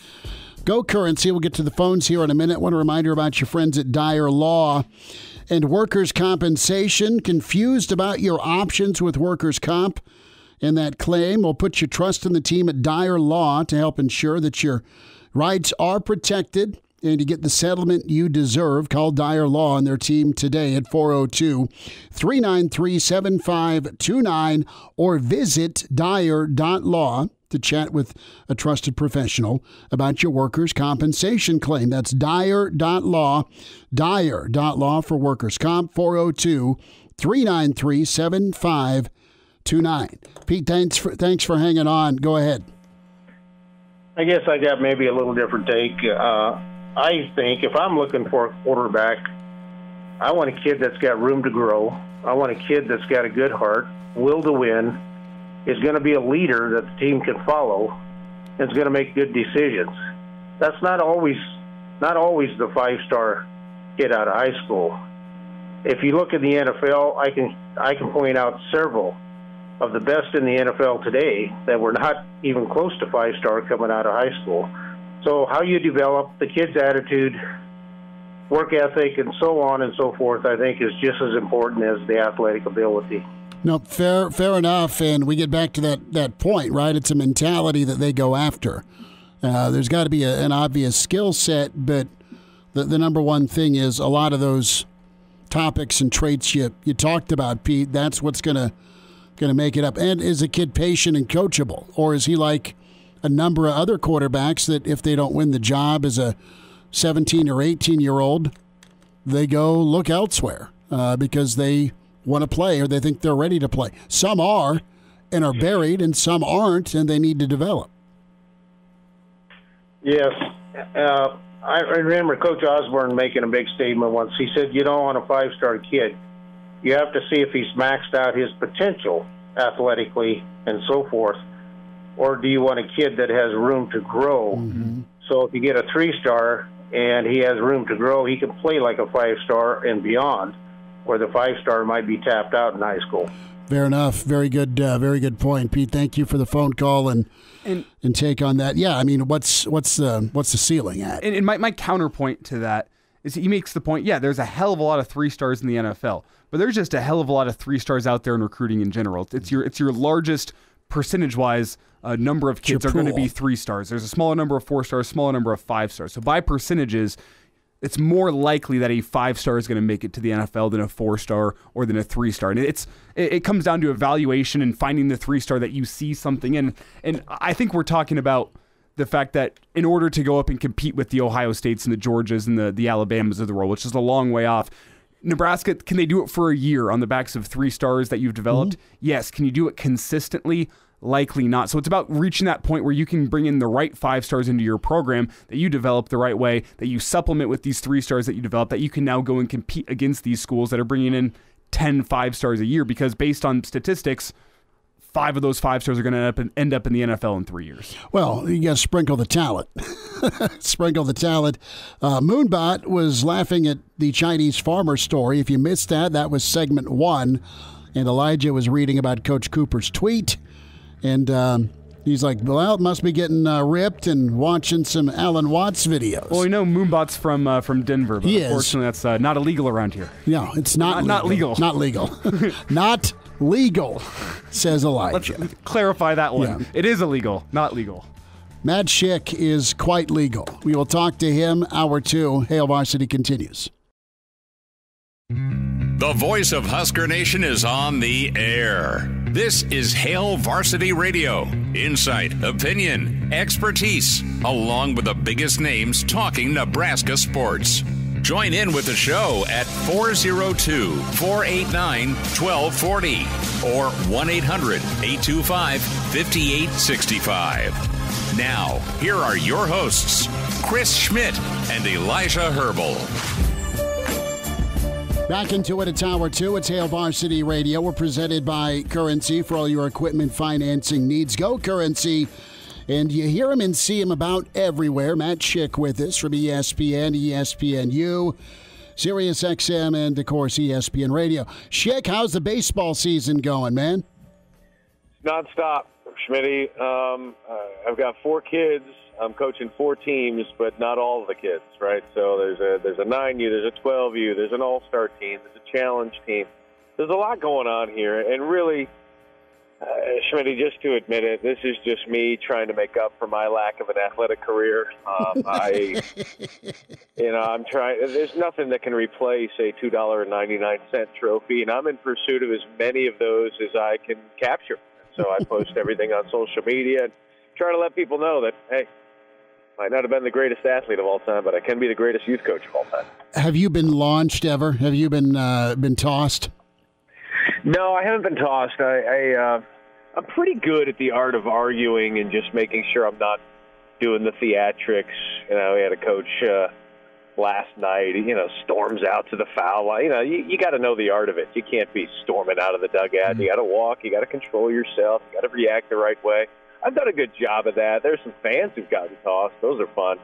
Go Currency. We'll get to the phones here in a minute. One reminder about your friends at Dyer Law and Workers' Compensation. Confused about your options with Workers' Comp and that claim? Well, put your trust in the team at Dyer Law to help ensure that your rights are protected and to get the settlement you deserve. Call Dyer Law and their team today at 402-393-7529 or visit dyer.law to chat with a trusted professional about your workers' compensation claim. That's dyer.law, dyer.law for workers' comp, 402-393-7529. Pete, thanks for hanging on. Go ahead. I guess I got maybe a little different take. I think if I'm looking for a quarterback, I want a kid that's got room to grow. I want a kid that's got a good heart, will to win, is going to be a leader that the team can follow and is going to make good decisions. That's not always the five-star kid out of high school. If you look at the NFL, I can point out several of the best in the NFL today that were not even close to five-star coming out of high school. So how you develop the kid's attitude, work ethic, and so on and so forth, I think is just as important as the athletic ability. No, fair enough. And we get back to that point, right? It's a mentality that they go after. There's got to be an obvious skill set, but the number one thing is a lot of those topics and traits you talked about, Pete. That's what's gonna make it up. And is a kid patient and coachable, or is he like a number of other quarterbacks that if they don't win the job as a 17 or 18-year-old, they go look elsewhere because they want to play or they think they're ready to play. Some are and are buried, and some aren't, and they need to develop. Yes. I remember Coach Osborne making a big statement once. He said, you don't want a five-star kid. You have to see if he's maxed out his potential athletically and so forth, or do you want a kid that has room to grow? Mm-hmm. So if you get a three-star and he has room to grow, he can play like a five-star and beyond, where the five-star might be tapped out in high school. Fair enough. Very good point, Pete. Thank you for the phone call and take on that. Yeah, I mean, what's the ceiling at? And my counterpoint to that is he makes the point, yeah, there's a hell of a lot of three-stars in the NFL, but there's just a hell of a lot of three-stars out there in recruiting in general. It's your largest percentage-wise number of kids are going to be three-stars. There's a smaller number of four-stars, smaller number of five-stars. So by percentages, it's more likely that a five-star is going to make it to the NFL than a four-star or than a three-star. And it comes down to evaluation and finding the three-star that you see something in. And I think we're talking about the fact that in order to go up and compete with the Ohio States and the Georgias and the Alabamas of the world, which is a long way off, Nebraska, can they do it for a year on the backs of three stars that you've developed? Mm-hmm. Yes. Can you do it consistently? Likely not. So it's about reaching that point where you can bring in the right five stars into your program that you develop the right way, that you supplement with these three stars that you develop, that you can now go and compete against these schools that are bringing in 10 5-stars a year, because based on statistics, 5 of those 5 stars are going to end up in the NFL in 3 years. Well, you got to sprinkle the talent. Sprinkle the talent. Moonbot was laughing at the Chinese farmer story. If you missed that was segment 1. And Elijah was reading about Coach Cooper's tweet. And he's like, well, it must be getting ripped and watching some Alan Watts videos. Well, we know Moonbot's from Denver, but unfortunately that's not illegal around here. No, it's not legal. Not legal. Not legal, says Elijah. Let's clarify that one. Yeah. It is illegal, not legal. Matt Schick is quite legal. We will talk to him. Hour 2. Hail Varsity continues. The voice of Husker Nation is on the air. This is Hail Varsity Radio. Insight, opinion, expertise, along with the biggest names talking Nebraska sports. Join in with the show at 402-489-1240 or 1-800-825-5865. Now, here are your hosts, Chris Schmidt and Elijah Herbel. Back into it. It's Hour 2. It's Hail Varsity Radio. We're presented by Currency for all your equipment financing needs. Go Currency. And you hear him and see him about everywhere. Matt Schick with us from ESPN, ESPNU, Sirius XM, and, of course, ESPN Radio. Schick, how's the baseball season going, man? Nonstop, Schmitty. I've got 4 kids. I'm coaching 4 teams, but not all of the kids, right? So there's a 9U, there's a 12U, there's an all-star team, there's a challenge team. There's a lot going on here, and really, Schmitty, just to admit it, this is just me trying to make up for my lack of an athletic career. I'm trying. There's nothing that can replace a $2.99 trophy, and I'm in pursuit of as many of those as I can capture. So I post everything on social media and try to let people know that, hey, might not have been the greatest athlete of all time, but I can be the greatest youth coach of all time. Have you been launched ever? Have you been tossed? No, I haven't been tossed. I'm pretty good at the art of arguing and just making sure I'm not doing the theatrics. You know, we had a coach last night, storms out to the foul line. You got to know the art of it. You can't be storming out of the dugout. You got to walk. You got to control yourself. You got to react the right way. I've done a good job of that. There's some fans who've gotten tossed. Those are fun.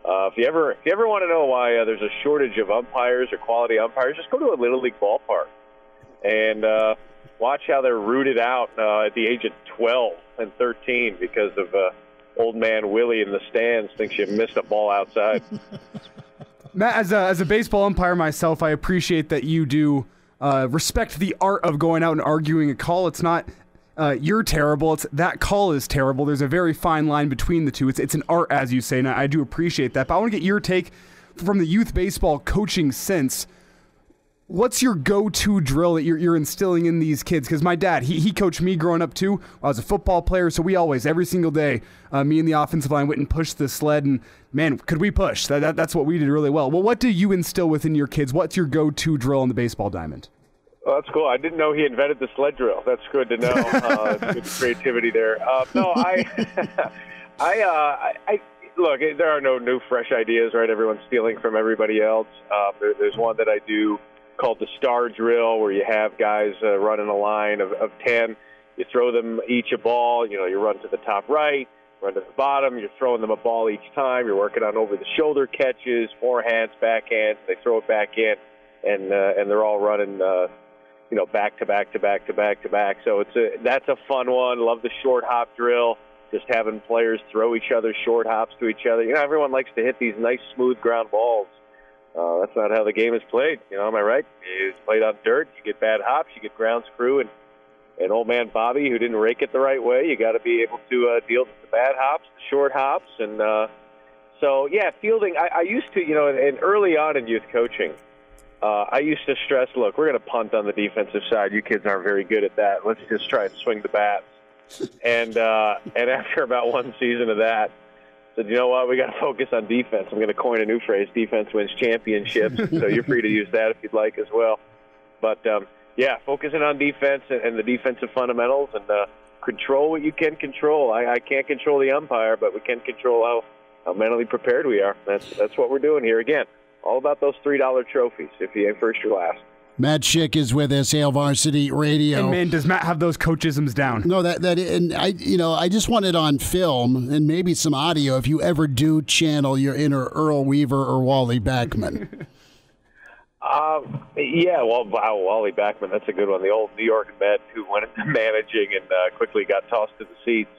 If you ever want to know why there's a shortage of umpires or quality umpires, just go to a Little League ballpark and watch how they're rooted out at the age of 12 and 13 because of old man Willie in the stands thinks you missed a ball outside. Matt, as a baseball umpire myself, I appreciate that you do respect the art of going out and arguing a call. It's not you're terrible. It's that call is terrible. There's a very fine line between the two. It's an art, as you say, and I do appreciate that. But I want to get your take from the youth baseball coaching sense. What's your go-to drill that you're instilling in these kids? Because my dad, he coached me growing up too. I was a football player, so we always, every single day, me and the offensive line went and pushed the sled, and man, could we push? That's what we did really well. Well, what do you instill within your kids? What's your go-to drill on the baseball diamond? Well, that's cool. I didn't know he invented the sled drill. That's good to know. Good creativity there. No, look, there are no new, fresh ideas, right? Everyone's stealing from everybody else. There's one that I do called the star drill, where you have guys running a line of 10. You throw them each a ball. You run to the top right, run to the bottom. You're throwing them a ball each time. You're working on over-the-shoulder catches, forehands, backhands. They throw it back in, and they're all running back to back to back to back to back. So that's a fun one. Love the short hop drill, just having players throw each other short hops to each other. Everyone likes to hit these nice, smooth ground balls. That's not how the game is played. Am I right? It's played on dirt. You get bad hops. You get ground screw. And old man Bobby, who didn't rake it the right way, you got to be able to deal with the bad hops, the short hops. And fielding. I used to, and early on in youth coaching, I used to stress, look, we're going to punt on the defensive side. You kids aren't very good at that. Let's just try and swing the bats. And after about one season of that, said, you know what, we got to focus on defense. I'm going to coin a new phrase, defense wins championships. So you're free to use that if you'd like as well. But, focusing on defense and the defensive fundamentals and control what you can control. I can't control the umpire, but we can control how mentally prepared we are. That's what we're doing here. Again, all about those $3 trophies. If you ain't first, you're last. Matt Schick is with us, Hail Varsity Radio. And man, does Matt have those coachisms down? No, and I just want it on film and maybe some audio if you ever do channel your inner Earl Weaver or Wally Backman. Wally Backman, that's a good one. The old New York Met who went into managing and quickly got tossed to the seats.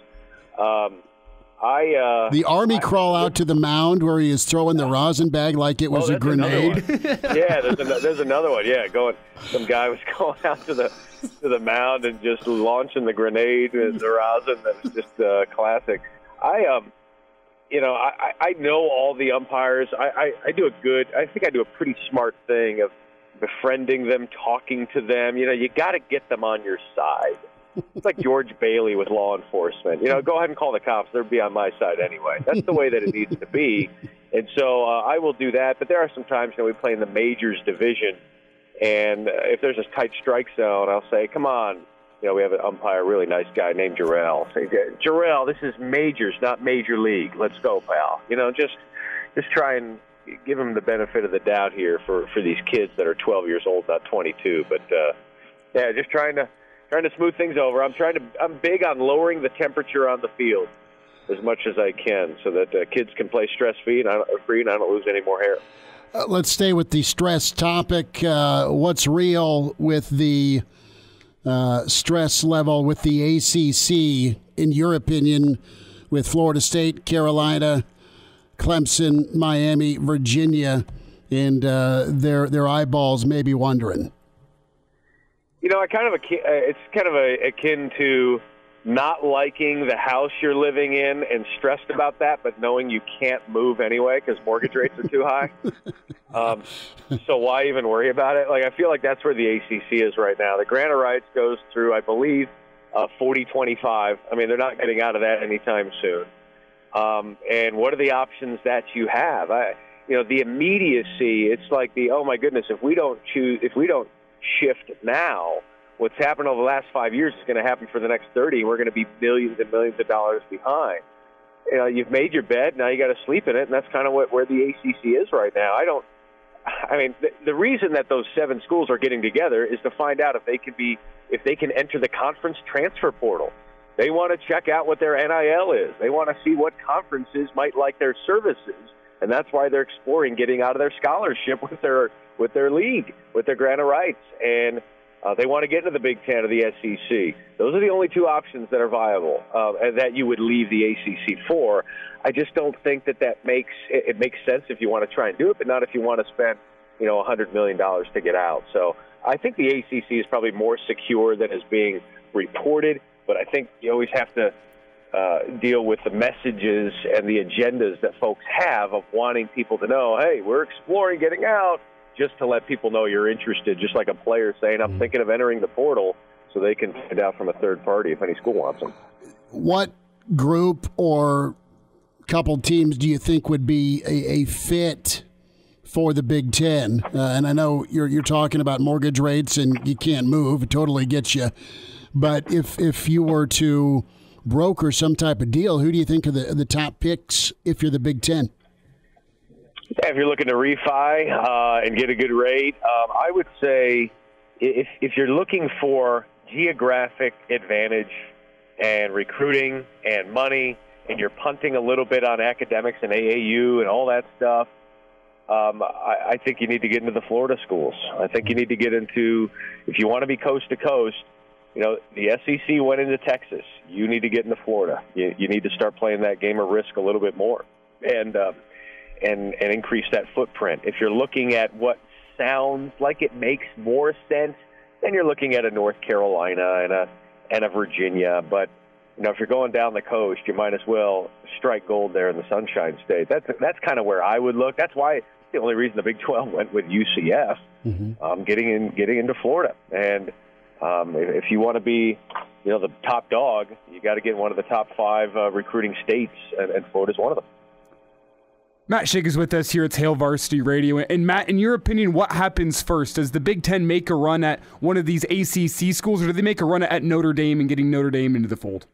The Army crawl out to the mound where he is throwing the rosin bag like it was a grenade. Yeah, there's another one. Yeah, some guy was going out to the mound and just launching the grenade and the rosin. That was just classic. I know all the umpires. I think I do a pretty smart thing of befriending them, talking to them. You got to get them on your side. It's like George Bailey with law enforcement. Go ahead and call the cops. They'll be on my side anyway. That's the way that it needs to be. And so I will do that. But there are some times we play in the majors division, and if there's a tight strike zone, I'll say, come on. We have an umpire, a really nice guy named Jarrell. Say, Jarrell, this is majors, not major league. Let's go, pal. Just try and give him the benefit of the doubt here for these kids that are 12 years old, not 22. But, just trying to smooth things over. I'm big on lowering the temperature on the field as much as I can so that kids can play stress-free and I don't lose any more hair. Let's stay with the stress topic. What's real with the stress level with the ACC, in your opinion, with Florida State, Carolina, Clemson, Miami, Virginia, and their eyeballs may be wondering? It's kind of akin to not liking the house you're living in and stressed about that, but knowing you can't move anyway because mortgage rates are too high. So why even worry about it? I feel like that's where the ACC is right now. The grant of rights goes through, I believe, 40-25. I mean, they're not getting out of that anytime soon. And what are the options that you have? The immediacy. It's like oh my goodness, if we don't shift now, what's happened over the last 5 years is going to happen for the next 30. We're going to be millions and millions of dollars behind. you've made your bed. Now you got to sleep in it, and that's kind of where the ACC is right now. The reason that those 7 schools are getting together is to find out if they can enter the conference transfer portal. They want to check out what their NIL is. They want to see what conferences might like their services, and that's why they're exploring getting out of their scholarship with their league, with their grant of rights, and they want to get into the Big Ten or the SEC. Those are the only 2 options that are viable, and that you would leave the ACC for. I just don't think that makes sense if you want to try and do it, but not if you want to spend $100 million to get out. So I think the ACC is probably more secure than is being reported, but I think you always have to deal with the messages and the agendas that folks have of wanting people to know, hey, we're exploring getting out, just to let people know you're interested, just like a player saying, I'm thinking of entering the portal, so they can find out from a third party if any school wants them. What group or couple teams do you think would be a fit for the Big Ten? And I know you're talking about mortgage rates and you can't move. It totally gets you. But if you were to broker some type of deal, who do you think are the top picks if you're the Big Ten? If you're looking to refi and get a good rate, I would say if you're looking for geographic advantage and recruiting and money, and you're punting a little bit on academics and AAU and all that stuff, I think you need to get into the Florida schools. I think you need to get into, if you want to be coast to coast, the SEC went into Texas. You need to get into Florida. You need to start playing that game of risk a little bit more. And increase that footprint. If you're looking at what sounds like it makes more sense, then you're looking at a North Carolina and a Virginia. But if you're going down the coast, you might as well strike gold there in the Sunshine State. That's kind of where I would look. That's why the only reason the Big 12 went with UCF, getting into Florida. And if you want to be, the top dog, you got to get one of the top 5 recruiting states, and Florida's one of them. Matt Schick is with us here at Hail Varsity Radio. And Matt, in your opinion, what happens first? Does the Big Ten make a run at one of these ACC schools, or do they make a run at Notre Dame and getting Notre Dame into the fold?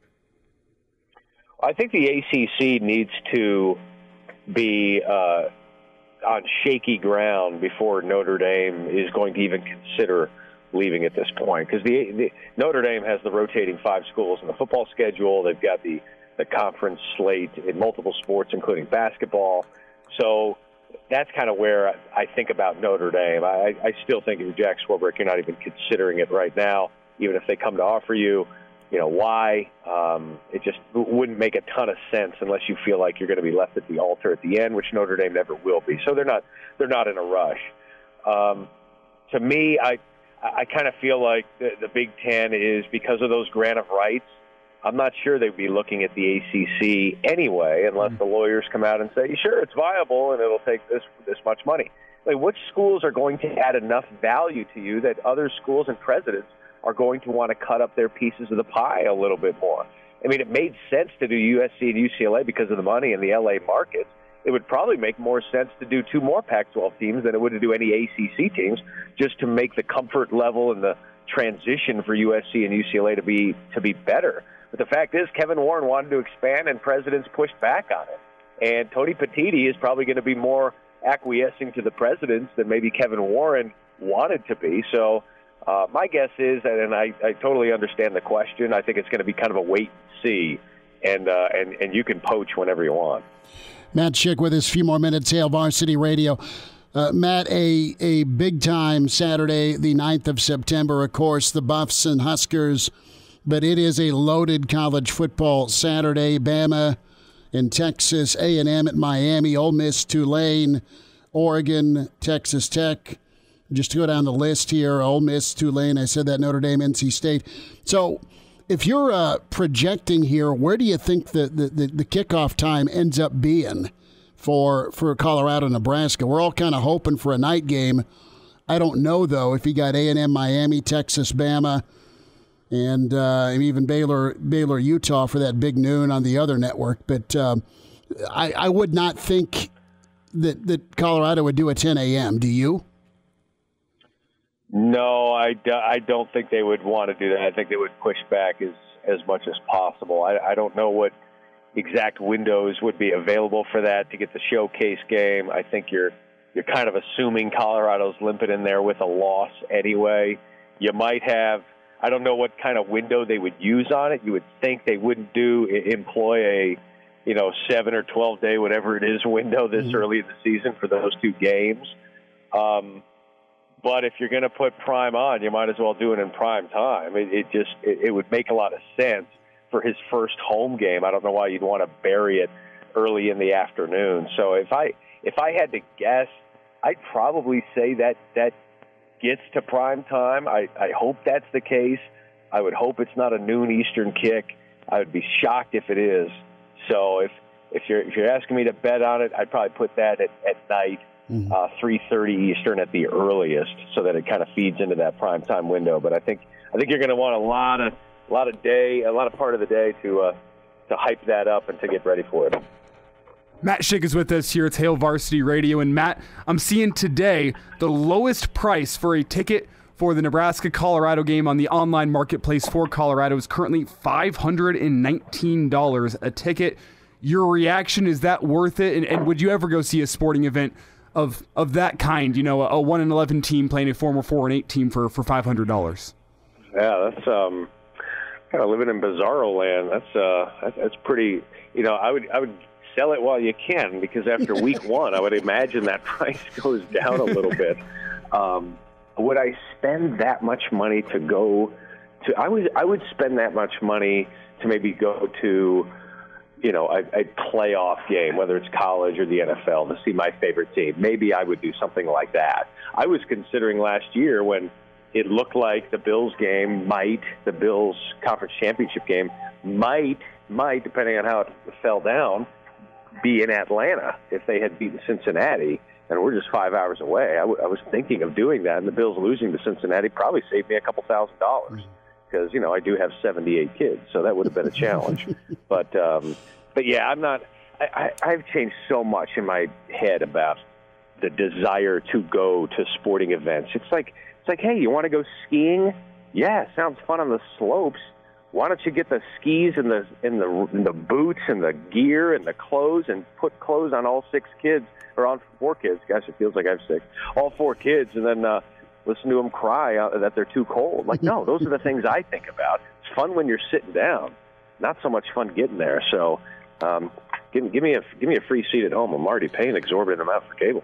I think the ACC needs to be on shaky ground before Notre Dame is going to even consider leaving at this point. Because the Notre Dame has the rotating 5 schools in the football schedule. They've got the conference slate in multiple sports, including basketball. So that's kind of where I think about Notre Dame. I still think if you're Jack Swarbrick, you're not even considering it right now, even if they come to offer you. Why? It just wouldn't make a ton of sense unless you feel like you're going to be left at the altar at the end, which Notre Dame never will be. So they're not in a rush. To me, I kind of feel like the Big Ten is, because of those grant of rights, I'm not sure they'd be looking at the ACC anyway, unless the lawyers come out and say, sure, it's viable and it'll take this much money. Like, which schools are going to add enough value to you that other schools and presidents are going to want to cut up their pieces of the pie a little bit more? I mean, it made sense to do USC and UCLA because of the money in the LA markets. It would probably make more sense to do 2 more Pac-12 teams than it would to do any ACC teams, just to make the comfort level and the transition for USC and UCLA to be better. But the fact is, Kevin Warren wanted to expand, and presidents pushed back on it. And Tony Petitti is probably going to be more acquiescing to the presidents than maybe Kevin Warren wanted to be. So my guess is, and I totally understand the question, I think it's going to be kind of a wait and see, and you can poach whenever you want. Matt Schick with us, a few more minutes, Hail Varsity Radio. Matt, a big-time Saturday, the 9th of September, of course, the Buffs and Huskers, but it is a loaded college football Saturday. Bama in Texas, A&M at Miami, Ole Miss, Tulane, Oregon, Texas Tech. Just to go down the list here, Ole Miss, Tulane, I said that, Notre Dame, NC State. So if you're projecting here, where do you think the kickoff time ends up being for Colorado, Nebraska? We're all kind of hoping for a night game. I don't know, though, if you got A&M, Miami, Texas, Bama, and even Baylor, Utah for that big noon on the other network. But I would not think that Colorado would do a 10 a.m. Do you? No, I don't think they would want to do that. I think they would push back as much as possible. I don't know what exact windows would be available for that to get the showcase game. I think you're kind of assuming Colorado's limping in there with a loss anyway. You might have, I don't know what kind of window they would use on it. You would think they wouldn't employ a 7 or 12 day, whatever it is, window this early in the season for those two games. But if you're going to put prime on, you might as well do it in prime time. It would make a lot of sense for his first home game. I don't know why you'd want to bury it early in the afternoon. So if I had to guess, I'd probably say that gets to prime time. I hope that's the case. I would hope it's not a noon Eastern kick. I would be shocked if it is. So if you're asking me to bet on it, I'd probably put that at night, 3:30 Eastern at the earliest, so that it kind of feeds into that prime time window. But I think you're going to want a lot of part of the day to hype that up and to get ready for it. Matt Schick is with us here at Hail Varsity Radio. And Matt, I'm seeing today the lowest price for a ticket for the Nebraska-Colorado game on the online marketplace for Colorado is currently $519 a ticket. Your reaction, is that worth it? And would you ever go see a sporting event of that kind, a 1-11 team playing a former 4-8 team for $500? Yeah, that's kind of living in bizarro land. That's pretty, I would sell it while you can, because after week one, I would imagine that price goes down a little bit. Would I spend that much money to go to? I would spend that much money to maybe go to, a playoff game, whether it's college or the NFL, to see my favorite team. Maybe I would do something like that. I was considering last year when it looked like the Bills conference championship game might, depending on how it fell down, be in Atlanta if they had beaten Cincinnati, and we're just 5 hours away. I was thinking of doing that, and the Bills losing to Cincinnati probably saved me a couple $1,000s, because I do have 78 kids, so that would have been a challenge. But yeah, I'm not. I've changed so much in my head about the desire to go to sporting events. It's like, hey, you want to go skiing? Yeah, sounds fun on the slopes. Why don't you get the skis and the boots and the gear and the clothes and put clothes on all 6 kids, or on 4 kids? Gosh, it feels like I have 6. All 4 kids, and then listen to them cry that they're too cold. Like, no, those are the things I think about. It's fun when you're sitting down, not so much fun getting there. So give me a free seat at home. I'm already paying an exorbitant amount for cable.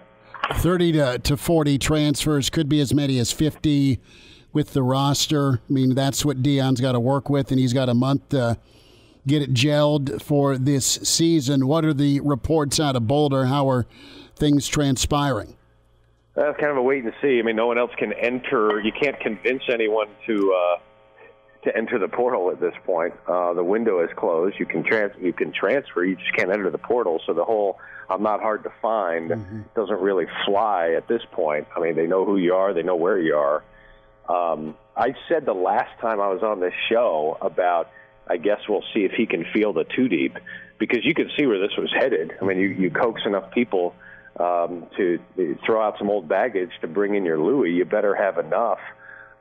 30 to 40 transfers, could be as many as 50 with the roster. I mean, that's what Deion's got to work with, and he's got a month to get it gelled for this season. What are the reports out of Boulder? How are things transpiring? That's kind of a wait and see. I mean, no one else can enter. You can't convince anyone to enter the portal at this point. The window is closed. You can transfer. You just can't enter the portal. So the whole "I'm not hard to find" doesn't really fly at this point. I mean, they know who you are. They know where you are. I said the last time I was on this show about, I guess we'll see if he can field a 2-deep, because you could see where this was headed. I mean, you coax enough people to throw out some old baggage to bring in your Louis. You better have enough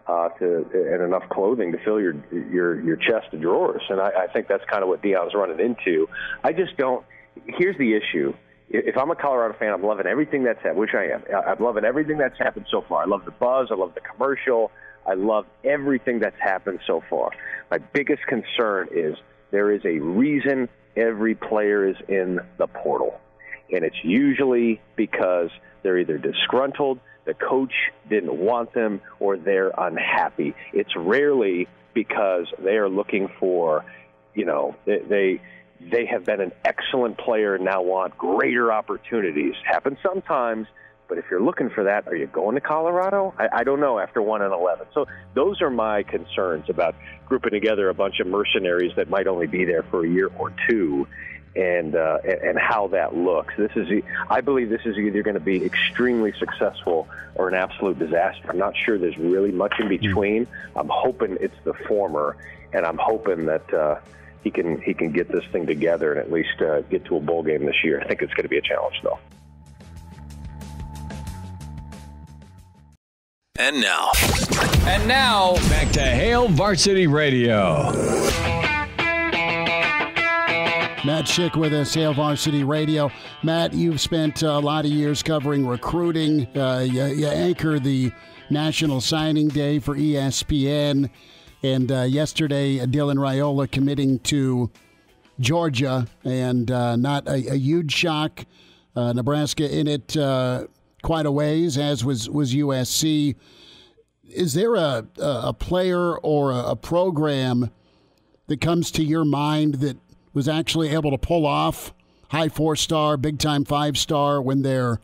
and enough clothing to fill your chest of drawers. And I think that's kind of what Deion's running into. I just don't. Here's the issue. If I'm a Colorado fan, I'm loving everything that's happened, which I am. I'm loving everything that's happened so far. I love the buzz. I love the commercial. I love everything that's happened so far. My biggest concern is there is a reason every player is in the portal. And it's usually because they're either disgruntled, the coach didn't want them, or they're unhappy. It's rarely because they are looking for, they have been an excellent player and now want greater opportunities. Happens sometimes, but if you're looking for that, are you going to Colorado? I don't know after 1-11. So those are my concerns about grouping together a bunch of mercenaries that might only be there for a year or two, and how that looks. I believe this is either going to be extremely successful or an absolute disaster. I'm not sure there's really much in between. I'm hoping it's the former, and I'm hoping that he can get this thing together and at least get to a bowl game this year. I think it's going to be a challenge, though. And now, back to Hail Varsity Radio. Matt Schick with us, Hail Varsity Radio. Matt, you've spent a lot of years covering recruiting. You anchor the National Signing Day for ESPN. And yesterday, Dylan Raiola committing to Georgia, and not a huge shock. Nebraska in it quite a ways, as was USC. Is there a player or a program that comes to your mind that was actually able to pull off high 4-star, big-time 5-star when they're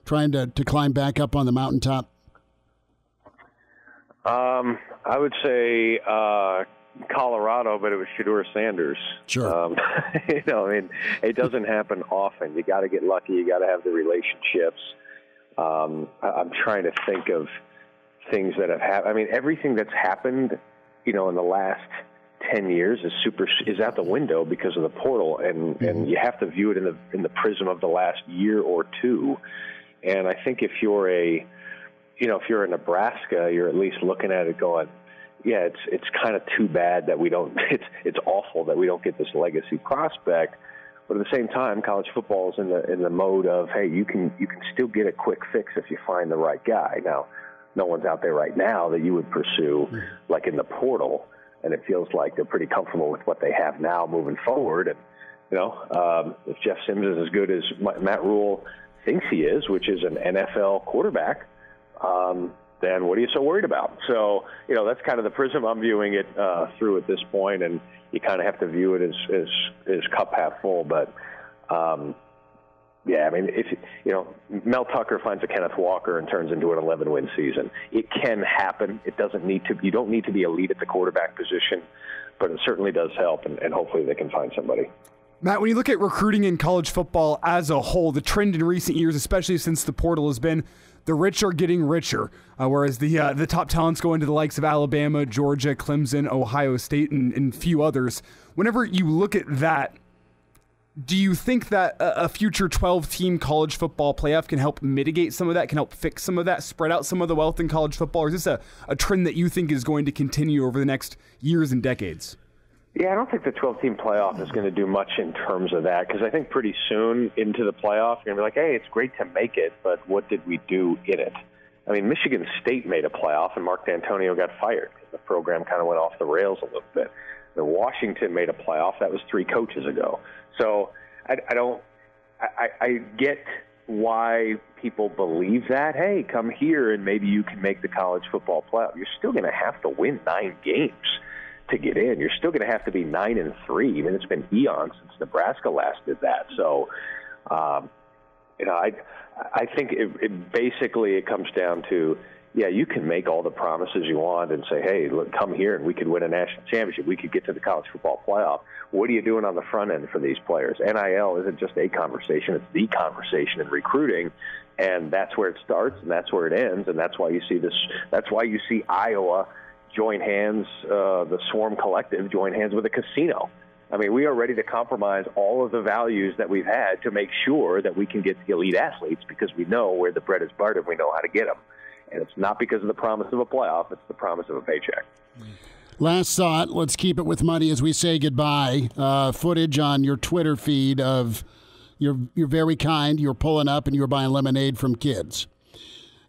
trying to climb back up on the mountaintop? I would say Colorado, but it was Shedeur Sanders. Sure. It doesn't happen often. You got to get lucky. You got to have the relationships. I'm trying to think of things that have happened. I mean, everything that's happened, in the last 10 years is out the window because of the portal, and you have to view it in the prism of the last year or two. And I think if you're a Nebraska, you're at least looking at it going, yeah, it's kind of too bad that we don't. It's awful that we don't get this legacy prospect. But at the same time, college football is in the mode of, hey, you can still get a quick fix if you find the right guy. Now, no one's out there right now that you would pursue, like in the portal. And it feels like they're pretty comfortable with what they have now moving forward. And, if Jeff Sims is as good as Matt Rule thinks he is, which is an NFL quarterback, then what are you so worried about? So, that's kind of the prism I'm viewing it through at this point. And you kind of have to view it as cup half full. But, if Mel Tucker finds a Kenneth Walker and turns into an 11-win season, it can happen. It doesn't need to. You don't need to be elite at the quarterback position, but it certainly does help, and hopefully they can find somebody. Matt, when you look at recruiting in college football as a whole, the trend in recent years, especially since the portal, has been the rich are getting richer, whereas the top talents go into the likes of Alabama, Georgia, Clemson, Ohio State, and few others. Whenever you look at that, do you think that a future 12-team college football playoff can help mitigate some of that, can help fix some of that, spread out some of the wealth in college football? Or is this a trend that you think is going to continue over the next years and decades? Yeah, I don't think the 12-team playoff is going to do much in terms of that, because I think pretty soon into the playoff, you're going to be like, hey, it's great to make it, but what did we do in it? I mean, Michigan State made a playoff, and Mark D'Antonio got fired because the program kind of went off the rails a little bit. The Washington made a playoff. That was 3 coaches ago. So I get why people believe that. Hey, come here and maybe you can make the college football playoff. You're still going to have to win 9 games to get in. You're still going to have to be 9-3. I mean, it's been eons since Nebraska last did that. So, I think it basically comes down to, yeah, you can make all the promises you want and say, hey, look, come here and we could win a national championship. We could get to the college football playoff. What are you doing on the front end for these players? NIL isn't just a conversation. It's the conversation in recruiting, and that's where it starts and that's where it ends, and that's why you see this. That's why you see Iowa join hands, the Swarm Collective join hands with a casino. I mean, we are ready to compromise all of the values that we've had to make sure that we can get the elite athletes because we know where the bread is buttered and we know how to get them. And it's not because of the promise of a playoff, it's the promise of a paycheck. Last thought, let's keep it with money as we say goodbye. Footage on your Twitter feed of you're very kind, you're pulling up and you're buying lemonade from kids.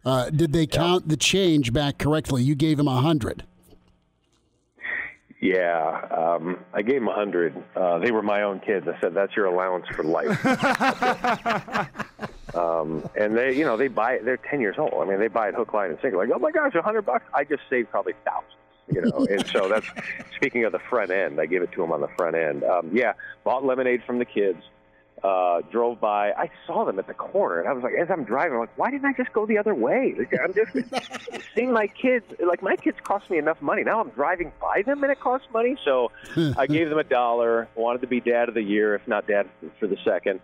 Did they count the change back correctly? You gave them 100. Yeah, I gave them 100. They were my own kids. I said, that's your allowance for life. And they buy it. They're 10 years old. I mean, they buy it hook, line, and sinker. Like, oh my gosh, $100. I just saved probably thousands, And so that's, speaking of the front end, I gave it to them on the front end. Bought lemonade from the kids. Drove by. I saw them at the corner, and I was like, as I'm driving, I'm like, why didn't I just go the other way? Like, I'm just seeing my kids. Like, my kids cost me enough money. Now I'm driving by them, and it costs money. So I gave them $1. Wanted to be dad of the year, if not dad of the second,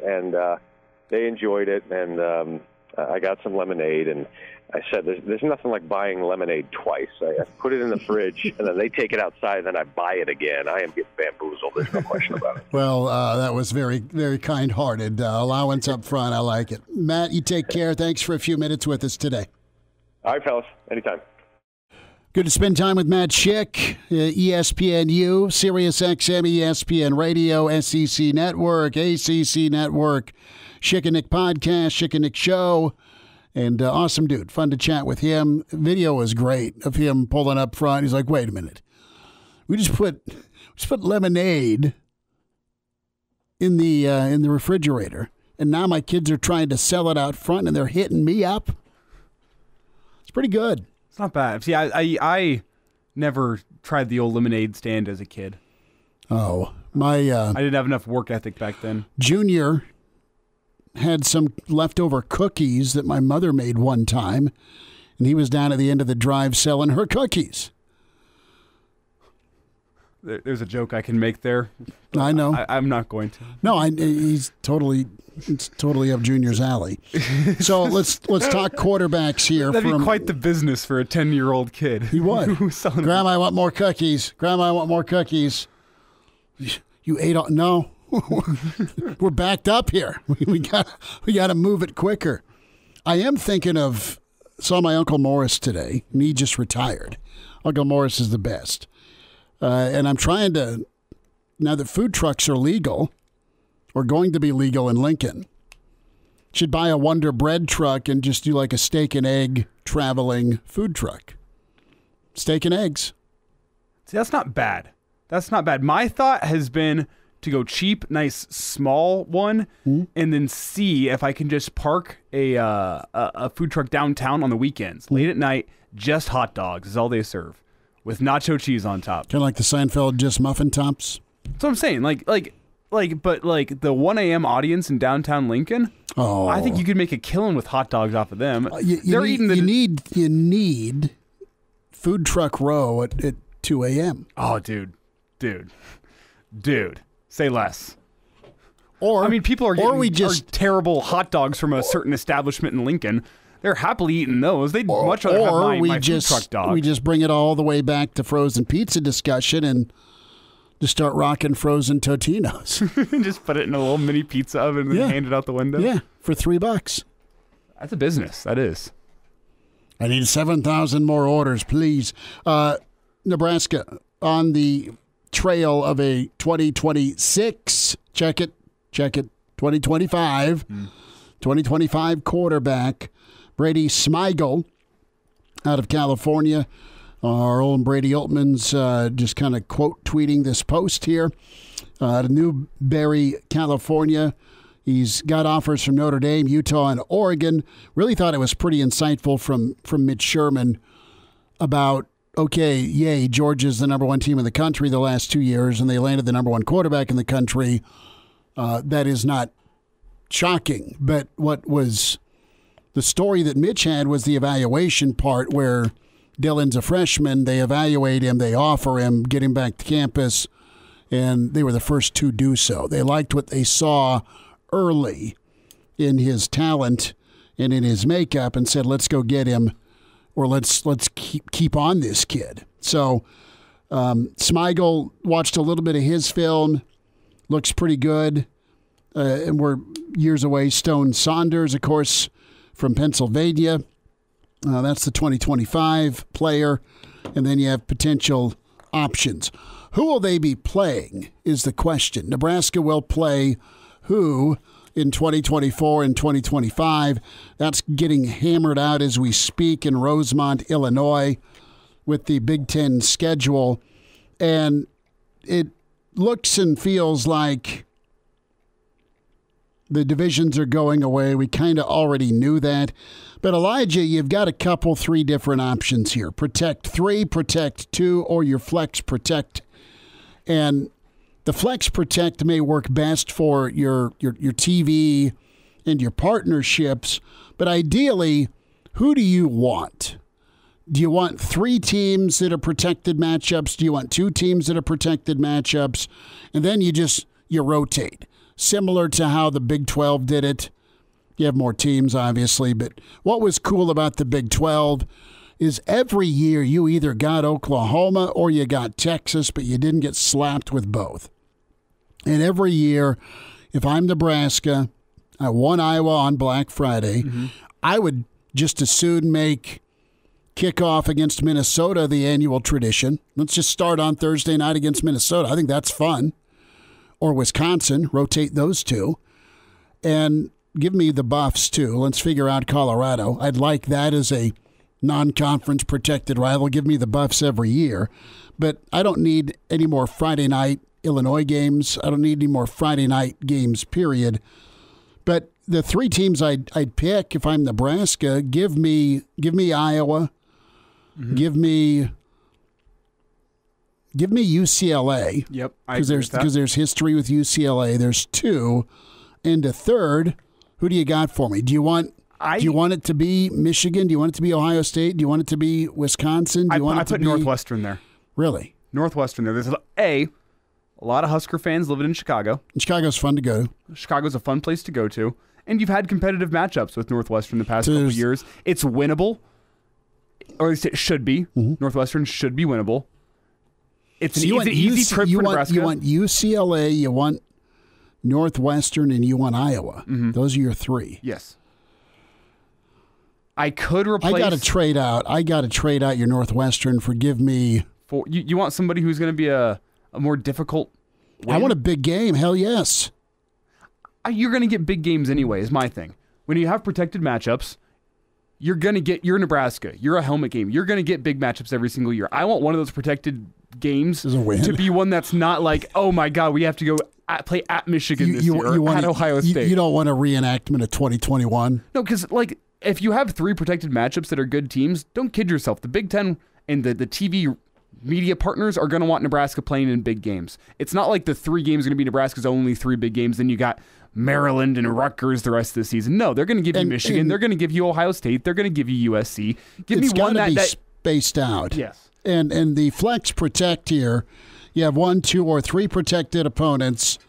and they enjoyed it. And I got some lemonade, and I said, there's nothing like buying lemonade twice. I put it in the fridge, and then they take it outside, and then I buy it again. I am getting bamboozled. There's no question about it. Well, that was very, very kind-hearted. Allowance up front. I like it. Matt, you take care. Thanks for a few minutes with us today. All right, fellas. Anytime. Good to spend time with Matt Schick, ESPNU, Sirius XM, ESPN Radio, SEC Network, ACC Network, Schick and Nick Podcast, Schick and Nick Show, and awesome dude. Fun to chat with him. Video was great of him pulling up front. He's like, wait a minute. We just put lemonade in the refrigerator, and now my kids are trying to sell it out front, and they're hitting me up. It's pretty good. It's not bad. See, I never tried the old lemonade stand as a kid. Oh, my... I didn't have enough work ethic back then. Junior had some leftover cookies that my mother made one time, and he was down at the end of the drive selling her cookies. There's a joke I can make there. I know. I'm not going to. No, it's totally up Junior's alley. So let's talk quarterbacks here. That'd be quite the business for a 10-year-old kid. He would. Grandma, I want more cookies. Grandma, I want more cookies. You ate all? No. We're backed up here. We got to move it quicker. I am thinking of, saw my Uncle Morris today, and he just retired. Uncle Morris is the best. And I'm trying to, now that food trucks are legal, or going to be legal in Lincoln, should buy a Wonder Bread truck and just do like a steak and egg traveling food truck. Steak and eggs. See, that's not bad. That's not bad. My thought has been to go cheap, nice, small one, and then see if I can just park a food truck downtown on the weekends. Late at night, just hot dogs is all they serve, with nacho cheese on top. Kind of like the Seinfeld just muffin tops. That's what I'm saying. But the 1 a.m. audience in downtown Lincoln, I think you could make a killing with hot dogs off of them. You need food truck row at 2 a.m. Oh, dude, say less. Or I mean, people are getting are terrible hot dogs from a certain establishment in Lincoln. They're happily eating those. They'd much rather have my food truck dog. We just bring it all the way back to frozen pizza discussion and just start rocking frozen Totinos. Just put it in a little mini pizza oven and hand it out the window. Yeah, for $3. That's a business. That is. I need 7,000 more orders, please. Nebraska on the trail of a 2026, check it, 2025 quarterback, Brady Smigel out of California. Our own Brady Oltman's just kind of quote tweeting this post here. Out of Newberry, California. He's got offers from Notre Dame, Utah, and Oregon. Really thought it was pretty insightful from Mitch Sherman about, okay, yay, Georgia's the number one team in the country the last 2 years, and they landed the number one quarterback in the country. That is not shocking. But what was the story that Mitch had was the evaluation part where Dylan's a freshman. They evaluate him. They offer him, get him back to campus, and they were the first to do so. They liked what they saw early in his talent and in his makeup and said, let's go get him, or let's keep on this kid. So Smigel, watched a little bit of his film, looks pretty good, and we're years away. Stone Saunders, of course, from Pennsylvania. That's the 2025 player. And then you have potential options. Who will they be playing is the question. Nebraska will play who in 2024 and 2025. That's getting hammered out as we speak in Rosemont, Illinois, with the Big Ten schedule. And it looks and feels like the divisions are going away. We kind of already knew that. But, Elijah, you've got a couple, three different options here. Protect 3, Protect 2, or your Flex Protect. And the Flex Protect may work best for your TV and your partnerships. But ideally, who do you want? Do you want 3 teams that are protected matchups? Do you want 2 teams that are protected matchups? And then you rotate. Similar to how the Big 12 did it. You have more teams, obviously, but what was cool about the Big 12 is every year you either got Oklahoma or you got Texas, but you didn't get slapped with both. And every year, if I'm Nebraska, I won Iowa on Black Friday, I would just as soon make kickoff against Minnesota, the annual tradition. Let's just start on Thursday night against Minnesota. I think that's fun. Or Wisconsin, rotate those two. And give me the Buffs, too. Let's figure out Colorado. I'd like that as a non-conference protected rival. Give me the Buffs every year. But I don't need any more Friday night Illinois games. I don't need any more Friday night games, period. But the three teams I'd pick if I'm Nebraska, give me Iowa, give me UCLA. Yep, because there's history with UCLA. There's two, and a third. Who do you got for me? Do you want it to be Michigan? Do you want it to be Ohio State? Do you want it to be Wisconsin? Do you want it to put be Northwestern there. Really? Northwestern there. There's a lot of Husker fans living in Chicago. And Chicago's fun to go to. Chicago's a fun place to go to. And you've had competitive matchups with Northwestern the past couple of years. It's winnable, or at least it should be. Mm-hmm. Northwestern should be winnable. It's an easy trip for Nebraska. You want UCLA, you want Northwestern, and you want Iowa. Mm-hmm. Those are your three. Yes. I could replace... I got to trade out your Northwestern for give me... You want somebody who's going to be a more difficult win? I want a big game. Hell yes. You're going to get big games anyway, is my thing. When you have protected matchups, you're Nebraska. You're a helmet game. You're going to get big matchups every single year. I want one of those protected games to be one that's not like, oh my God, we have to go play at Michigan this year or at Ohio State. You don't want a reenactment of 2021? No, because if you have three protected matchups that are good teams, don't kid yourself. The Big Ten and the TV media partners are going to want Nebraska playing in big games. It's not like the three games are going to be Nebraska's only three big games. Then you got Maryland and Rutgers the rest of the season. No, they're going to give you Michigan. They're going to give you Ohio State. They're going to give you USC. Give me one that spaced out. Yes. And the flex protect here, you have 1, 2, or 3 protected opponents,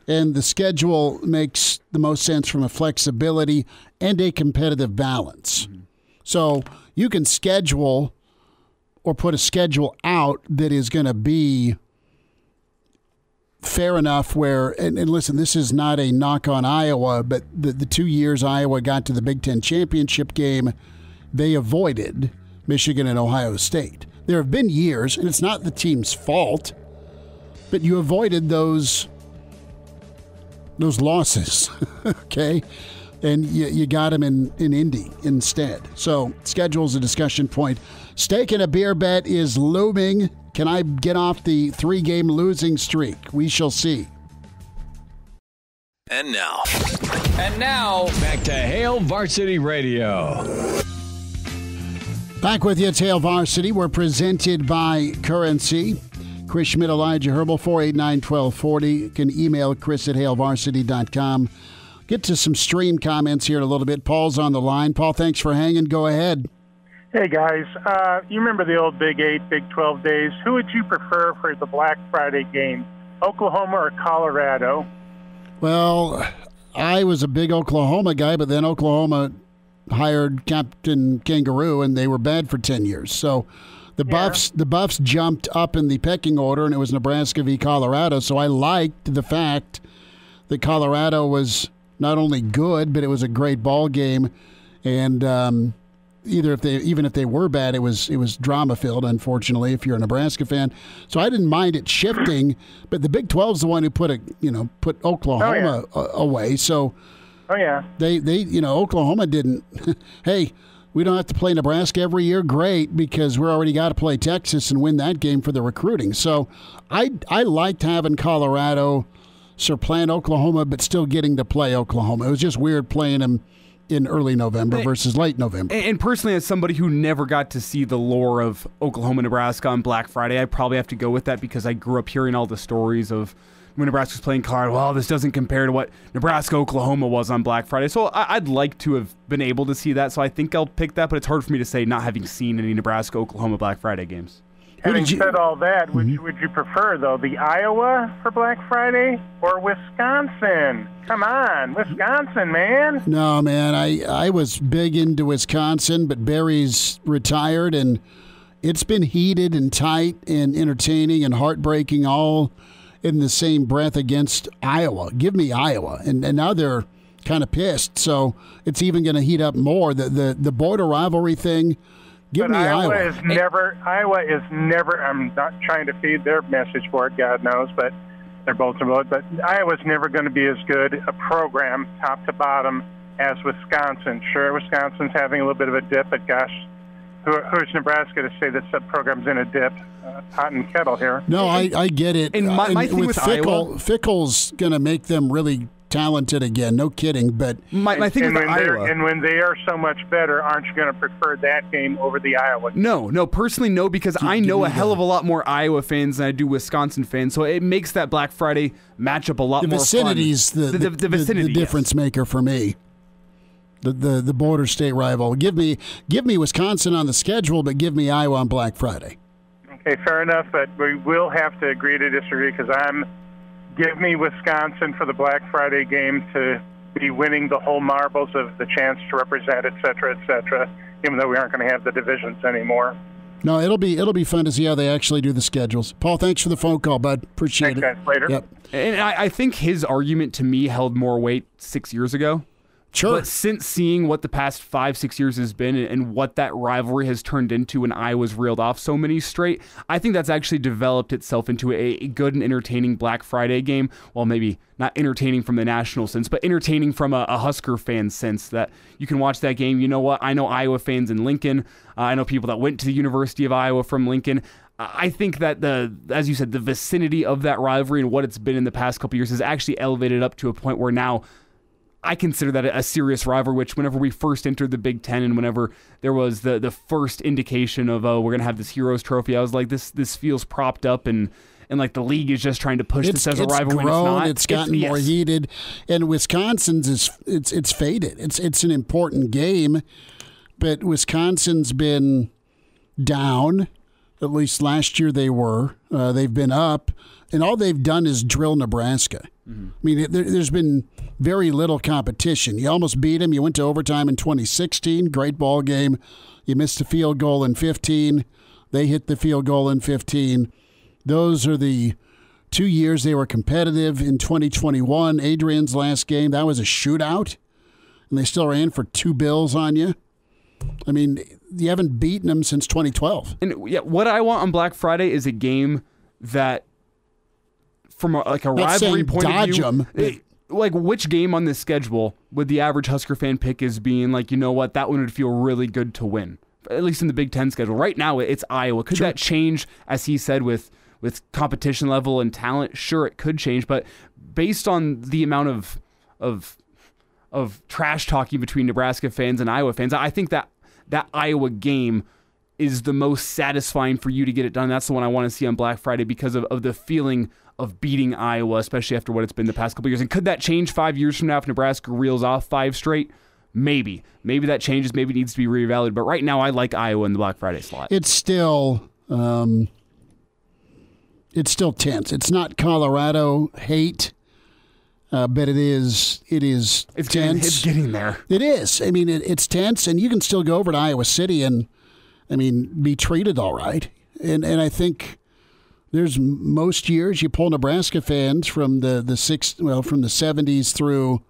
and the schedule makes the most sense from a flexibility and a competitive balance. Mm-hmm. So you can schedule or put a schedule out that is going to be fair enough where, and listen, this is not a knock on Iowa, but the 2 years Iowa got to the Big Ten championship game, they avoided Michigan and Ohio State. There have been years, and it's not the team's fault, but you avoided those losses, okay? And you got them in Indy instead. So schedule's a discussion point. Steak and a beer bet is looming. Can I get off the 3-game losing streak? We shall see. And now, back to Hail Varsity Radio. Back with you, it's Hail Varsity. We're presented by Currency. Chris Schmidt, Elijah Herbel, 489-1240. You can email Chris at hailvarsity.com. Get to some stream comments here in a little bit. Paul's on the line. Paul, thanks for hanging. Go ahead. Hey, guys. You remember the old Big 8, Big 12 days? Who would you prefer for the Black Friday game, Oklahoma or Colorado? Well, I was a big Oklahoma guy, but then Oklahoma hired Captain Kangaroo, and they were bad for 10 years. So the Buffs jumped up in the pecking order, and it was Nebraska v. Colorado. So I liked the fact that Colorado was not only good, but it was a great ball game, and even if they were bad, it was drama filled. Unfortunately, if you're a Nebraska fan, so I didn't mind it shifting. But the Big 12's the one who put Oklahoma away. So they Oklahoma didn't. Hey, we don't have to play Nebraska every year. Great, because we're already got to play Texas and win that game for the recruiting. So I liked having Colorado supplant Oklahoma, but still getting to play Oklahoma. It was just weird playing them in early November versus late November. And personally, as somebody who never got to see the lore of Oklahoma, Nebraska on Black Friday, I probably have to go with that because I grew up hearing all the stories of when Nebraska was playing Colorado. Well, this doesn't compare to what Nebraska, Oklahoma was on Black Friday. So I'd like to have been able to see that. So I think I'll pick that, but it's hard for me to say not having seen any Nebraska, Oklahoma Black Friday games. Having said all that, would you prefer, though, the Iowa for Black Friday or Wisconsin? Come on, Wisconsin, man. No, man, I was big into Wisconsin, but Barry's retired, and it's been heated and tight and entertaining and heartbreaking all in the same breath against Iowa. Give me Iowa. And now they're kind of pissed, so it's even going to heat up more. The border rivalry thing, Give me Iowa. Iowa is never. I'm not trying to feed their message board, God knows, but they're both remote. But Iowa's never going to be as good a program, top to bottom, as Wisconsin. Sure, Wisconsin's having a little bit of a dip, but gosh, who's Nebraska to say that that program's in a dip? Hot and kettle here. No, I get it. And my thing with Iowa, Fickle's going to make them really talented again. No kidding. But my thing with Iowa, and when they are so much better, aren't you going to prefer that game over the Iowa game? No, personally, no, because I know a hell of a lot more Iowa fans than I do Wisconsin fans. So it makes that Black Friday matchup a lot more fun. The vicinity, the difference maker for me. The border state rival. Give me Wisconsin on the schedule, but give me Iowa on Black Friday. Okay, fair enough, but we will have to agree to disagree because give me Wisconsin for the Black Friday game to be winning the whole marbles of the chance to represent, et cetera, even though we aren't going to have the divisions anymore. No, it'll be fun to see how they actually do the schedules. Paul, thanks for the phone call, bud. Appreciate Thanks, guys. Later. Yep. And I think his argument to me held more weight 6 years ago. Sure. But since seeing what the past 5-6 years has been and what that rivalry has turned into when Iowa's reeled off so many straight, I think that's actually developed itself into a good and entertaining Black Friday game. Well, maybe not entertaining from the national sense, but entertaining from a Husker fan sense that you can watch that game. You know what? I know Iowa fans in Lincoln. I know people that went to the University of Iowa from Lincoln. I think that as you said, the vicinity of that rivalry and what it's been in the past couple years has actually elevated up to a point where now I consider that a serious rivalry, which whenever we first entered the Big Ten and whenever there was the first indication of, we're going to have this Heroes Trophy, I was like, this feels propped up and like the league is just trying to push this as a rivalry. It's gotten more heated. And Wisconsin's it's faded. It's an important game, but Wisconsin's been down. At least last year they were. They've been up, and all they've done is drill Nebraska. Mm-hmm. I mean, there's been very little competition. You almost beat them. You went to overtime in 2016. Great ball game. You missed a field goal in 15. They hit the field goal in 15. Those are the 2 years they were competitive. In 2021, Adrian's last game, that was a shootout, and they still ran for 2 bills on you. I mean, you haven't beaten them since 2012. And yeah, what I want on Black Friday is a game that, from a rivalry point of view, like which game on this schedule would the average Husker fan pick as being like, you know what, that one would feel really good to win, at least in the Big Ten schedule. Right now, it's Iowa. Could that change, as he said, with competition level and talent? Sure, it could change, but based on the amount of trash talking between Nebraska fans and Iowa fans, I think that Iowa game is the most satisfying for you to get it done. That's the one I want to see on Black Friday because of the feeling of beating Iowa, especially after what it's been the past couple years. And could that change 5 years from now if Nebraska reels off 5 straight? Maybe that changes. Maybe it needs to be reevaluated. But right now, I like Iowa in the Black Friday slot. It's still tense. It's not Colorado hate. But it is tense. It's getting there. It is. I mean, it's tense, and you can still go over to Iowa City and, I mean, be treated all right. And I think there's most years you pull Nebraska fans from from the 70s through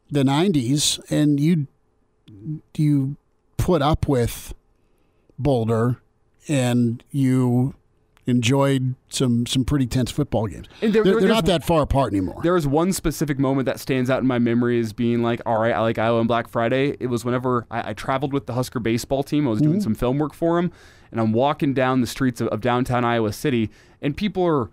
the 90s, and you put up with Boulder, and you enjoyed some pretty tense football games. And they're not that far apart anymore. There was one specific moment that stands out in my memory as being like, all right, I like Iowa on Black Friday. It was whenever I traveled with the Husker baseball team. I was doing some film work for them, and I'm walking down the streets of downtown Iowa City, and people are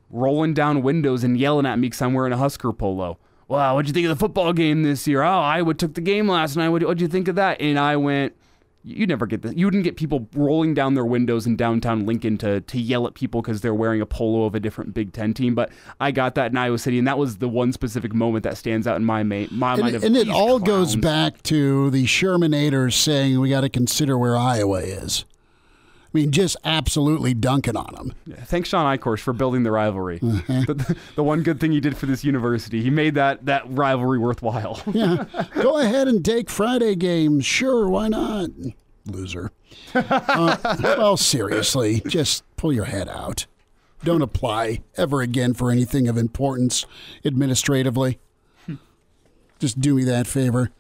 rolling down windows and yelling at me because I'm wearing a Husker polo. Wow, what'd you think of the football game this year? Oh, Iowa took the game last night. What'd you think of that? And I went, you never get this. You wouldn't get people rolling down their windows in downtown Lincoln to yell at people because they're wearing a polo of a different Big Ten team. But I got that in Iowa City, and that was the one specific moment that stands out in my mind. And it all goes back to the Shermanators saying we got to consider where Iowa is. I mean, just absolutely dunking on them. Yeah, thanks, Sean Eichhorst, for building the rivalry. The one good thing he did for this university, he made that rivalry worthwhile. Yeah, go ahead and take Friday games. Sure, why not? Loser. Well, seriously, just pull your head out. Don't apply ever again for anything of importance administratively. Just do me that favor.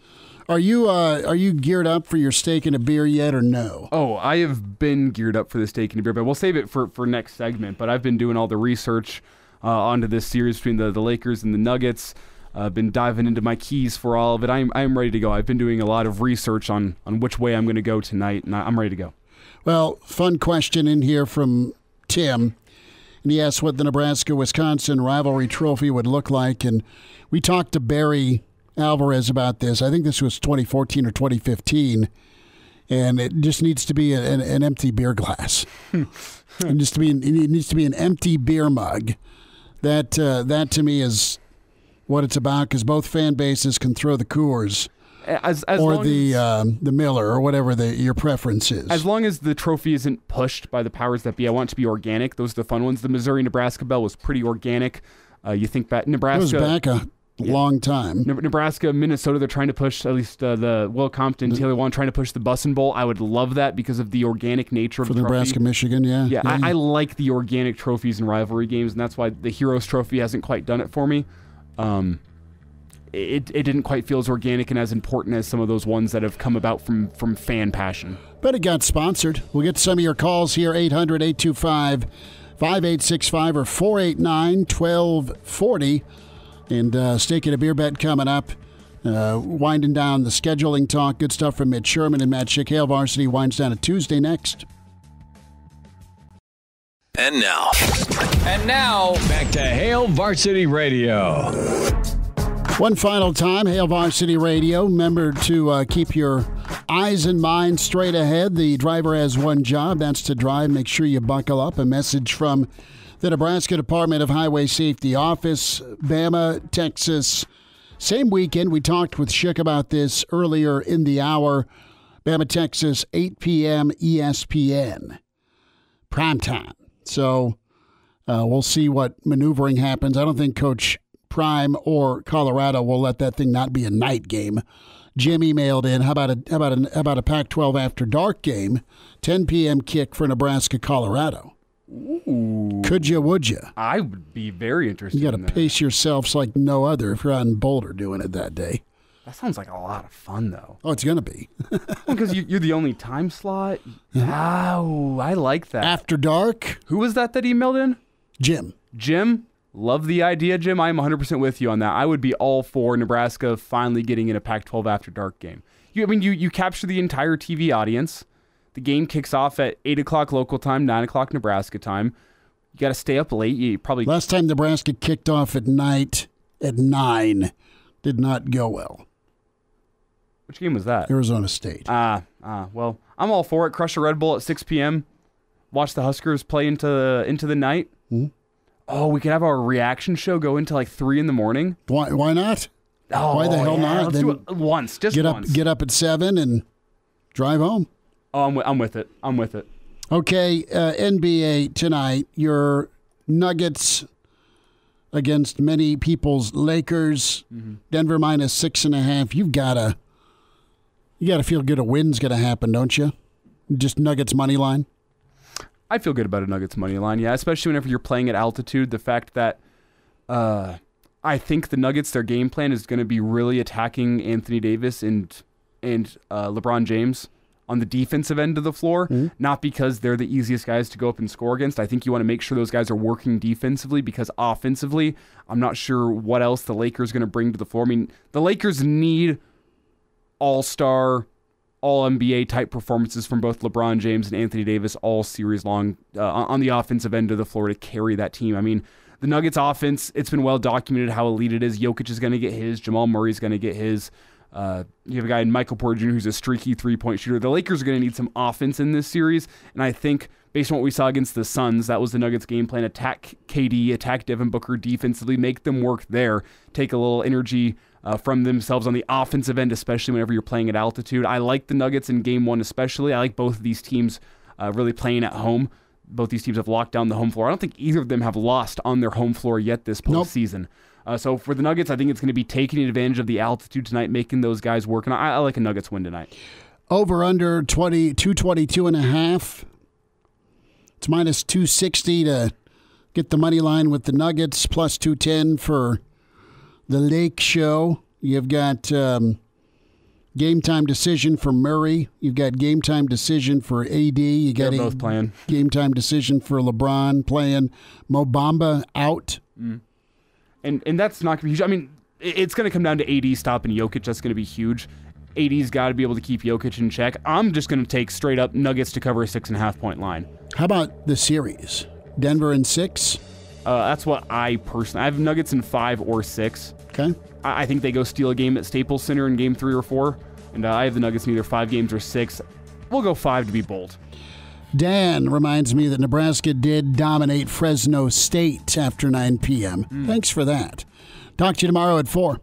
Are you geared up for your steak and a beer yet, or no? Oh, I have been geared up for the steak and a beer, but we'll save it for next segment. But I've been doing all the research onto this series between the Lakers and the Nuggets. I've been diving into my keys for all of it. I'm ready to go. I've been doing a lot of research on which way I'm going to go tonight, and I'm ready to go. Well, fun question in here from Tim. And he asked what the Nebraska-Wisconsin rivalry trophy would look like. And we talked to Barry Alvarez about this. I think this was 2014 or 2015. And it just needs to be an empty beer glass. It needs to be an empty beer mug. That to me is what it's about, because both fan bases can throw the Coors or the Miller or whatever your preference is. As long as the trophy isn't pushed by the powers that be, I want it to be organic. Those are the fun ones. The Missouri-Nebraska Bell was pretty organic. You think back, Nebraska. It was back a long time. Nebraska, Minnesota, they're trying to push, at least the Will Compton, Taylor Wan trying to push the Bussin' Bowl. I would love that because of the organic nature of the trophy. For Nebraska, Michigan, yeah. Yeah, I like the organic trophies in rivalry games, and that's why the Heroes Trophy hasn't quite done it for me. It didn't quite feel as organic and as important as some of those ones that have come about from fan passion. But it got sponsored. We'll get some of your calls here, 800-825-5865 or 489-1240. And steak and a beer bet coming up. Winding down the scheduling talk. Good stuff from Mitch Sherman and Matt Schick. Hail Varsity winds down at Tuesday next. And now, back to Hail Varsity Radio. One final time, Hail Varsity Radio. Remember to keep your eyes and minds straight ahead. The driver has one job. That's to drive. Make sure you buckle up. A message from the Nebraska Department of Highway Safety Office, Bama, Texas. Same weekend. We talked with Schick about this earlier in the hour. Bama, Texas, 8 p.m. ESPN. Primetime. So we'll see what maneuvering happens. I don't think Coach Prime or Colorado will let that thing not be a night game. Jim emailed in, how about a Pac-12 after dark game, 10 p.m. kick for Nebraska, Colorado. Ooh. Could you, would you? I would be very interested. You got to pace yourselves like no other if you're out in Boulder doing it that day. That sounds like a lot of fun, though. Oh, it's going to be. Because you're the only time slot. Oh, I like that. After dark. Who was that emailed in? Jim. Love the idea, Jim. I'm 100% with you on that. I would be all for Nebraska finally getting in a Pac-12 after dark game. You capture the entire TV audience. The game kicks off at 8 o'clock local time, 9 o'clock Nebraska time. You got to stay up late. You probably Last time Nebraska kicked off at night at 9 did not go well. Which game was that? Arizona State. Well, I'm all for it. Crush a Red Bull at 6 p.m. Watch the Huskers play into the night. Mm-hmm. Oh, we could have our reaction show go into like 3 in the morning. Why not? Oh, why the hell not? Let's do it once. Get up at 7 and drive home. Oh, I'm with it. Okay, NBA tonight. Your Nuggets against many people's Lakers. Mm-hmm. Denver minus 6.5. You gotta feel good a win's gonna happen, don't you? Just Nuggets money line. I feel good about a Nuggets money line, yeah, especially whenever you're playing at altitude. The fact that I think the Nuggets, their game plan is going to be really attacking Anthony Davis and LeBron James on the defensive end of the floor, not because they're the easiest guys to go up and score against. I think you want to make sure those guys are working defensively, because offensively, I'm not sure what else the Lakers are going to bring to the floor. I mean, the Lakers need all-star, all-NBA type performances from both LeBron James and Anthony Davis all series long on the offensive end of the floor to carry that team. I mean, the Nuggets offense, it's been well documented how elite it is. Jokic is going to get his. Jamal Murray is going to get his. You have a guy in Michael Porter Jr. who's a streaky three-point shooter. The Lakers are going to need some offense in this series, and I think based on what we saw against the Suns, that was the Nuggets' game plan. Attack KD, attack Devin Booker defensively, make them work there, take a little energy from themselves on the offensive end, especially whenever you're playing at altitude. I like the Nuggets in Game 1 especially. I like both of these teams really playing at home. Both these teams have locked down the home floor. I don't think either of them have lost on their home floor yet this postseason. So for the Nuggets, I think it's going to be taking advantage of the altitude tonight, making those guys work. And I like a Nuggets win tonight. Over under 222.5. It's minus 260 to get the money line with the Nuggets, plus 210 for the Lake Show. You've got Game time decision for Murray. You've got game time decision for AD. You got They're both playing. Game time decision for LeBron playing. Mo Bamba out. And that's not going to be huge. I mean, it's going to come down to AD stopping Jokic. That's going to be huge. AD's got to be able to keep Jokic in check. I'm just going to take straight up Nuggets to cover a 6.5-point line. How about the series? Denver in 6? That's what I personally... I have Nuggets in 5 or 6. Okay. I think they go steal a game at Staples Center in game 3 or 4. And I have the Nuggets in either 5 games or 6. We'll go 5 to be bold. Dan reminds me that Nebraska did dominate Fresno State after 9 p.m. Thanks for that. Talk to you tomorrow at 4.